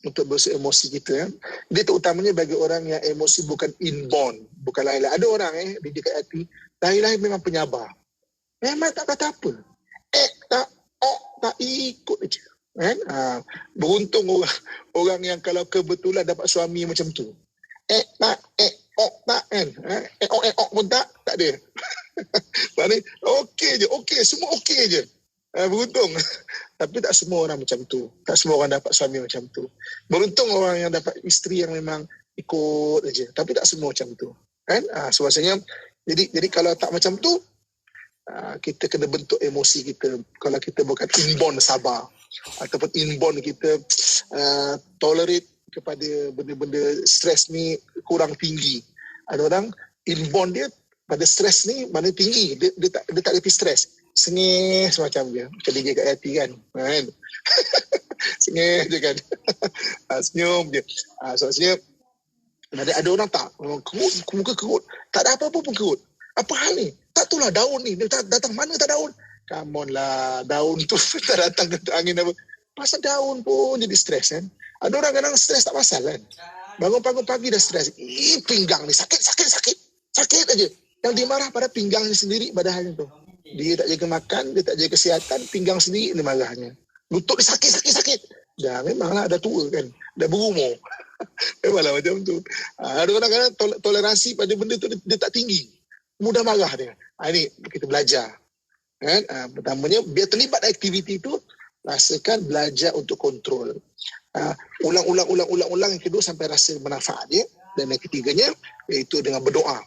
untuk berus emosi kita. Dia terutamanya bagi orang yang emosi bukan inborn, bukan lahir. Ada orang di dekat hati lahir memang penyabar. Memang tak kata apa. Tak ikut aja. Kan? Beruntung orang yang kalau kebetulan dapat suami macam tu. Tak kan. Pun tak ada. Maknanya okey, semua okey je. Beruntung. Tapi tak semua orang macam tu. Tak semua orang dapat suami macam tu. Beruntung orang yang dapat isteri yang memang ikut aja. Tapi tak semua macam tu. Kan? Sebabnya jadi kalau tak macam tu, kita kena bentuk emosi kita. Kalau kita bukan inborn sabar. ataupun inborn kita tolerate kepada benda-benda stres ni kurang tinggi. Ada orang inborn dia pada stres ni mana tinggi, dia tak reti stres, sengih semacam dia, macam DJ kat hati kan. Sengih je kan. Senyum je. So maksudnya ada orang tak kerut, muka kerut, tak ada apa-apa pun kerut. Apa hal ni? Tak itulah daun ni, dia datang mana tak daun? Come on lah, daun tu tak datang ke angin apa. Pasal daun pun jadi stres kan. Ada orang kadang stres tak pasal kan. Bangun pagi dah stres. Pinggang ni sakit aja. Yang dia marah pada pinggangnya sendiri badannya tu. Dia tak jaga makan, dia tak jaga kesihatan, pinggang sendiri dia marahnya. Lutut dia sakit. Dah memanglah dah tua kan. Dah berumur. Memanglah macam tu. Ada orang kadang toleransi pada benda tu dia tak tinggi. Mudah marah dia. Ini kita belajar. Kan? Pertamanya biar terlibat aktiviti tu, rasakan belajar untuk kontrol. Ulang. Yang kedua sampai rasa bermanfaat dia. Dan yang ketiganya iaitu dengan berdoa.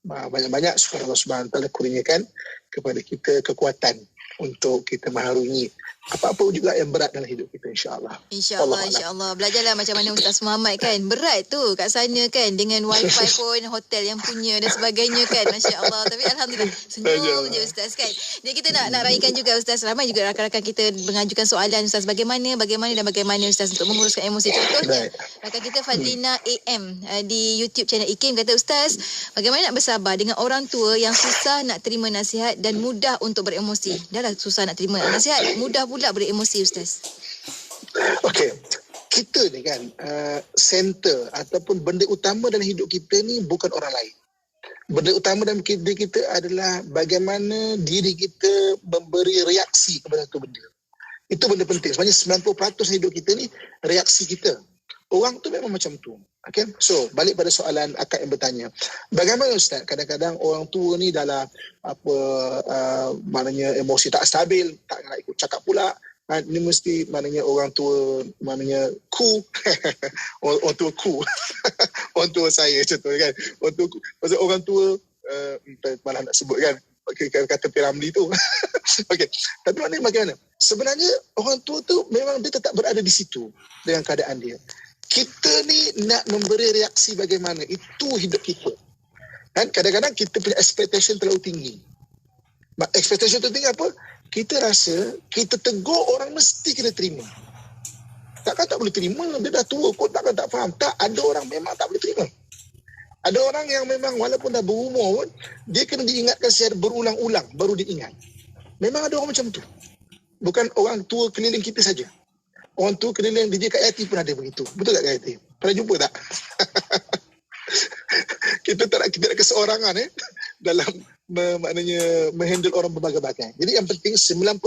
Banyak-banyak supaya Allah Subhanahu Wa Taala kurniakan kepada kita kekuatan untuk kita mengharungi apa-apa juga yang berat dalam hidup kita, insya-Allah. InsyaAllah. Belajarlah macam mana Ustaz Muhammad kan. Berat tu kat sana kan. Dengan wifi pun, hotel yang punya dan sebagainya kan. Masya Allah. Tapi Alhamdulillah. Senyum je Ustaz kan. Jadi kita nak raikan juga Ustaz. Ramai juga rakan-rakan kita mengajukan soalan Ustaz. Bagaimana Ustaz untuk menguruskan emosi. Contohnya, rakan kita Fadlina AM di YouTube channel IKIM kata, Ustaz, bagaimana nak bersabar dengan orang tua yang susah nak terima nasihat dan mudah untuk beremosi. Dah lah susah nak terima nasihat, mudah pula beremosi Ustaz. Okey, kita ni kan center ataupun benda utama dalam hidup kita ni bukan orang lain. Benda utama dalam diri kita adalah bagaimana diri kita memberi reaksi kepada satu benda. Itu benda penting. Sebenarnya 90% hidup kita ni reaksi kita. Orang tu memang macam tu. Okay? So, balik pada soalan akak yang bertanya. Bagaimana Ustaz? Kadang-kadang orang tua ni dalam maknanya emosi tak stabil, tak nak ikut cakap pula. Ini mesti maknanya orang tua, maknanya cool. orang tua cool. Orang tua saya contoh kan. Orang tua, malah nak sebut kan. Kata Piramli tu. Okey. Tapi maknanya bagaimana? Sebenarnya orang tua tu memang dia tetap berada di situ dengan keadaan dia. Kita ni nak memberi reaksi bagaimana. Itu hidup kita. Dan kadang-kadang kita punya expectation terlalu tinggi. Expectation tu tinggi apa? Kita rasa kita tegur orang mesti kena terima. Takkan tak boleh terima. Dia dah tua kot, takkan tak faham. Tak, ada orang memang tak boleh terima. Ada orang yang memang walaupun dah berumur pun, dia kena diingatkan secara berulang-ulang baru dia ingat. Memang ada orang macam tu. Bukan orang tua keliling kita saja. Orang tua keliling DJ Kak Yati pun ada begitu. Betul tak Kak Yati? Pernah jumpa tak? kita tak nak keseorangan dalam maknanya menghandle orang berbagai-bagai. Jadi yang penting 90%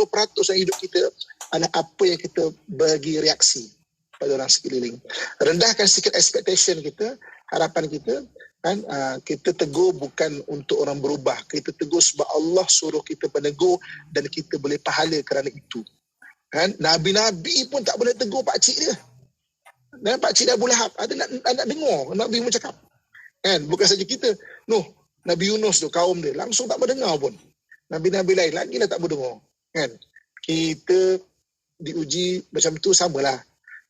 hidup kita adalah apa yang kita bagi reaksi pada orang sekeliling. Rendahkan sikit expectation kita, harapan kita, kan? Kita tegur bukan untuk orang berubah. Kita tegur sebab Allah suruh kita menegur dan kita boleh pahala kerana itu. Kan? Nabi-nabi pun tak boleh tegur pakcik dia. Dan pakcik Abu Lahab ada nak dengar Nabi mu cakap. Kan? Bukan saja kita. Nabi Yunus tu kaum dia langsung tak mendengar pun. Nabi-nabi lain lagi lah tak mendengar. Kan? Kita diuji macam tu samalah.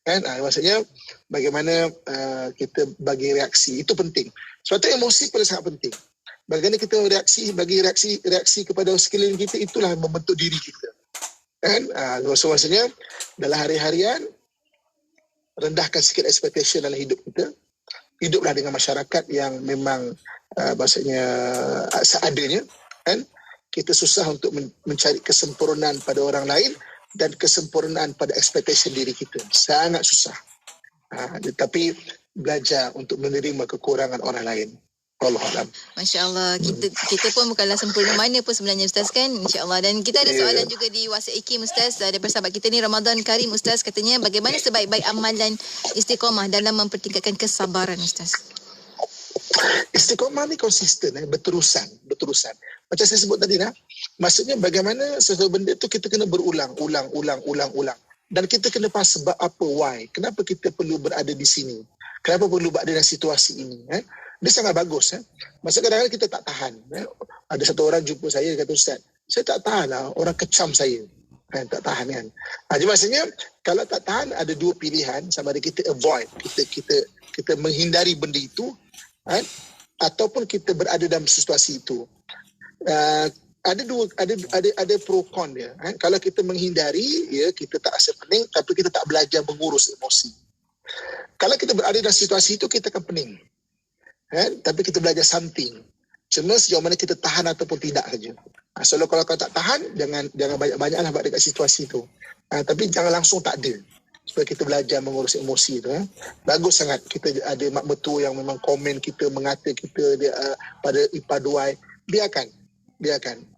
Kan? Maksudnya bagaimana kita bagi reaksi itu penting. Sebab tu emosi pada sangat penting. Bagaimana kita bagi reaksi kepada sekeliling kita, itulah membentuk diri kita. Kan? So maksudnya dalam hari-harian rendahkan sikit expectation dalam hidup kita. Hiduplah dengan masyarakat yang memang maksudnya seadanya. Kan? Kita susah untuk mencari kesempurnaan pada orang lain dan kesempurnaan pada expectation diri kita. Sangat susah. Tetapi belajar untuk menerima kekurangan orang lain. Wallahualam. Masya Allah. Kita pun bukanlah sempurna mana pun sebenarnya Ustaz kan. Insya Allah. Dan kita ada soalan juga di WhatsApp IKIM Ustaz. Daripada sahabat kita ni Ramadan Karim Ustaz. Katanya bagaimana sebaik-baik amalan istiqamah dalam mempertingkatkan kesabaran Ustaz? Istiqamah ni konsisten, berterusan. Macam saya sebut tadi maksudnya bagaimana sesuatu benda tu kita kena berulang. Dan kita kena faham sebab apa, why. Kenapa kita perlu berada di sini? Kenapa perlu berada dalam situasi ini? Dia sangat bagus. Masa kadang-kadang kita tak tahan. Ada satu orang jumpa saya, kata Ustaz, saya tak tahan lah orang kecam saya. Tak tahan kan. Jadi maksudnya kalau tak tahan ada dua pilihan, sama ada kita avoid, kita menghindari benda itu kan, ataupun kita berada dalam situasi itu. Ada pro con dia kan. Kalau kita menghindari, ya kita tak rasa pening, tapi kita tak belajar mengurus emosi. Kalau kita berada dalam situasi itu, kita akan pening kan, tapi kita belajar something. Cuma sejauh mana kita tahan ataupun tidak saja. So kalau kau tak tahan, jangan banyak-banyaklah buat dekat situasi tu. Tapi jangan langsung tak ada. Supaya kita belajar mengurus emosi tu. Bagus sangat kita ada mak mertua yang memang komen kita, mengata kita dia, pada ipaduai. Biarkan.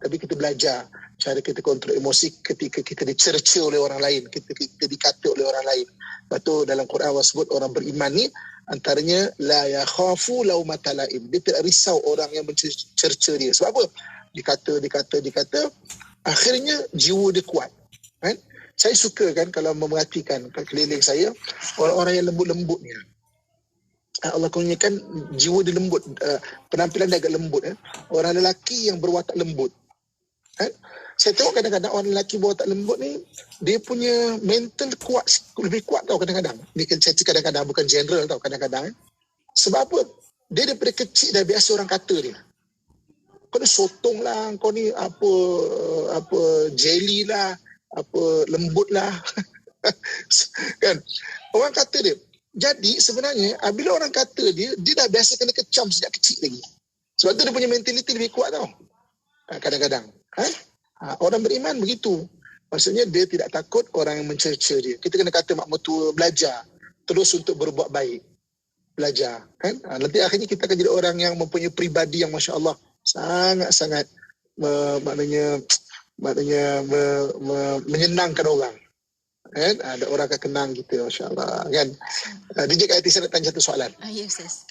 Tapi kita belajar cara kita kontrol emosi ketika kita dicerca oleh orang lain, kita dikata oleh orang lain. Lepas tu dalam Quran Allah sebut orang beriman ni antaranya la yakhafu laumata laim. Dia tidak risau orang yang mencerca dia. Sebab apa? Dikata, akhirnya jiwa dia kuat. Kan? Saya suka kan kalau memerhatikan keliling saya, orang-orang yang lembut-lembut ni. Allah kurniakan jiwa dia lembut, penampilan dia agak lembut. Orang lelaki yang berwatak lembut. Kan? Saya tengok kadang-kadang orang lelaki berwatak lembut ni, dia punya mental kuat, lebih kuat tau kadang-kadang. Ni saya cakap kadang-kadang, bukan general tau kadang-kadang. Sebab apa? Dia daripada kecil dah biasa orang kata dia. Kau ni sotong lah, kau ni apa jelly lah, apa lembut lah. Kan? Orang kata dia. Jadi sebenarnya bila orang kata dia dah biasa kena kecam sejak kecil lagi. Sebab tu dia punya mentaliti lebih kuat tau. Kadang-kadang. Orang beriman begitu. Maksudnya dia tidak takut orang yang mencerca dia. Kita kena kata mak mertua, belajar terus untuk berbuat baik. Belajar. Kan? Nanti akhirnya kita akan jadi orang yang mempunyai peribadi yang Masya Allah sangat-sangat menyenangkan orang. Kan? Ada orang akan kenang kita, Masya-Allah. Kan? DJ Kak Hati, saya nak tanya satu soalan. Ya, Ustaz.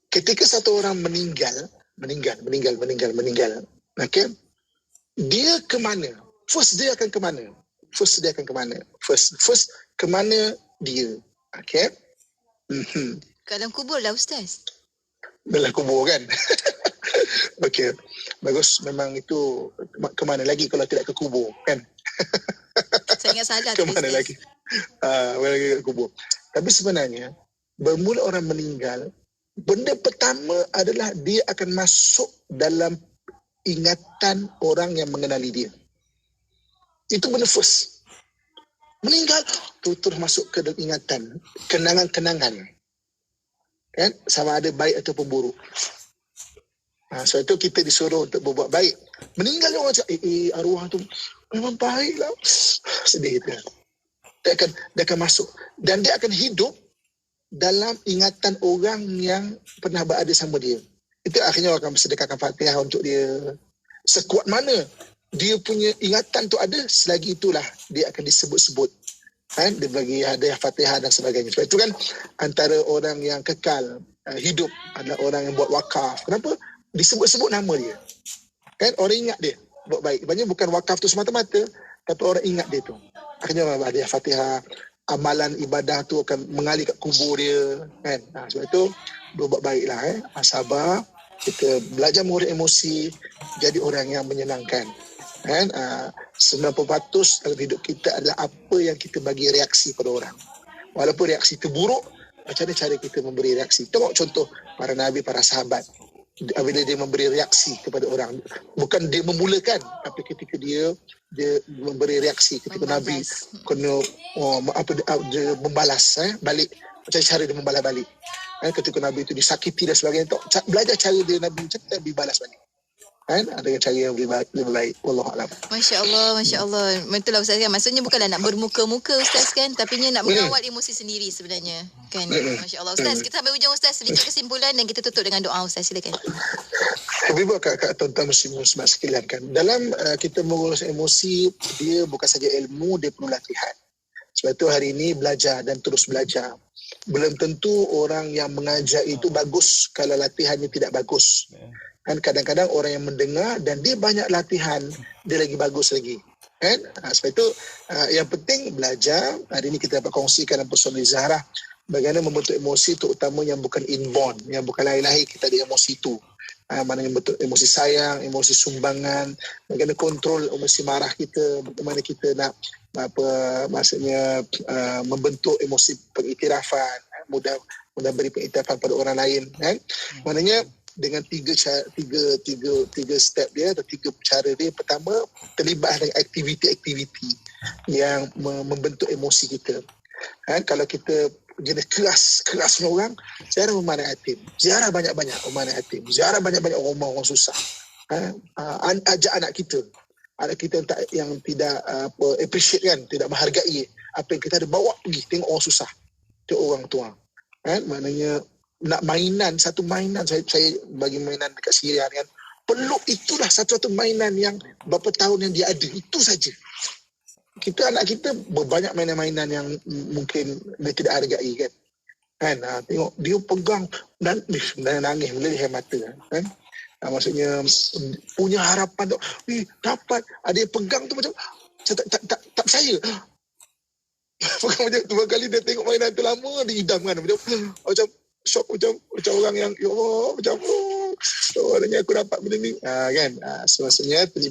Ketika satu orang meninggal. Okay? Dia ke mana? First dia akan ke mana? First ke mana dia? Okay? Kat dalam kubur lah, Ustaz. Dalam kubur kan? Okey. Bagus, memang itu ke mana lagi kalau tidak ke kubur kan? Saya ingat salah ke mana lagi? Lagi ke kubur. Tapi sebenarnya bermula orang meninggal, benda pertama adalah dia akan masuk dalam ingatan orang yang mengenali dia. Itu benda first. Meninggal terus masuk ke dalam ingatan, kenangan-kenangan. Kan? Sama ada baik ataupun buruk. Sebab itu kita disuruh untuk berbuat baik. Meninggal orang cakap, arwah tu memang baik lah. Sedih itu. Dia akan masuk. Dan dia akan hidup dalam ingatan orang yang pernah berada sama dia. Itu akhirnya orang akan bersedekahkan Fatihah untuk dia. Sekuat mana dia punya ingatan tu ada, selagi itulah dia akan disebut-sebut. Kan? Dia bagi hadiah Fatihah dan sebagainya. Sebab itu kan antara orang yang kekal hidup adalah orang yang buat wakaf. Kenapa? Disebut-sebut nama dia. Kan? Orang ingat dia buat baik. Banyak bukan wakaf tu semata-mata, tapi orang ingat dia tu. Akhirnya hadiah Fatihah, amalan ibadah tu akan mengalir kat kubur dia. Kan? Sebab itu berbuat baiklah. Sabar. Kita belajar mengurus emosi, jadi orang yang menyenangkan. Kan? 90% dalam hidup kita adalah apa yang kita bagi reaksi pada orang. Walaupun reaksi itu buruk, macam mana cara kita memberi reaksi? Tengok contoh para nabi, para sahabat. Bila dia memberi reaksi kepada orang, bukan dia memulakan, tapi ketika dia memberi reaksi ketika Nabi kena dia membalas balik, macam cara dia membalas balik. Ketika Nabi itu disakiti dan sebagainya, belajar cara dia Nabi macam Nabi balas balik. Kan? Dengan cara yang lebih baik. Wallahualam. Masya Allah. Betul lah Ustaz kan. Maksudnya bukanlah nak bermuka-muka Ustaz kan, tapi nak mengawal emosi sendiri sebenarnya. Kan? Masya Allah. Ustaz, kita sampai hujung Ustaz. Sedikit kesimpulan dan kita tutup dengan doa Ustaz. Silakan. Habib kakak tuan-tuan muslim-muslimat sekalian kan. Dalam kita mengurus emosi, dia bukan saja ilmu, dia perlu latihan. Sebab itu hari ini belajar dan terus belajar. Belum tentu orang yang mengajar itu bagus kalau latihannya tidak bagus. Kan kadang-kadang orang yang mendengar dan dia banyak latihan, dia lagi bagus lagi. Kan? Sebab itu yang penting belajar. Hari ini kita dapat kongsikan dalam persoalan Zahra bagaimana membentuk emosi terutama yang bukan inborn, yang bukan lahir-lahir kita ada emosi itu. Maknanya betul emosi sayang, emosi sumbangan, bagaimana kontrol emosi marah kita, bagaimana kita nak membentuk emosi pengiktirafan, mudah beri pengiktirafan pada orang lain kan. Maknanya dengan tiga step dia atau tiga cara dia. Pertama, terlibat dengan aktiviti-aktiviti yang membentuk emosi kita. Kalau kita jenis keras dengan orang, ziarah memanah yatim, ziarah banyak-banyak memanah yatim, ziarah banyak-banyak orang susah. Ajak anak kita yang tidak appreciate kan, tidak menghargai apa yang kita ada, bawa pergi tengok orang susah, tengok orang tua. Maknanya nak mainan, satu mainan saya bagi mainan dekat Syria kan, peluk itulah satu-satu mainan yang berapa tahun yang dia ada, itu saja. Anak kita berbanyak mainan-mainan yang mungkin dia tidak hargai kan. Tengok dia pegang dan nangis melihat mata kan. Maksudnya punya harapan tu, dapat ada yang pegang tu macam tak percaya. Pegang macam dua kali dia tengok mainan tu lama, dia idamkan macam shock, macam orang yang ya Allah, macam adanya aku dapat benda ni kan. Semestinya terlibat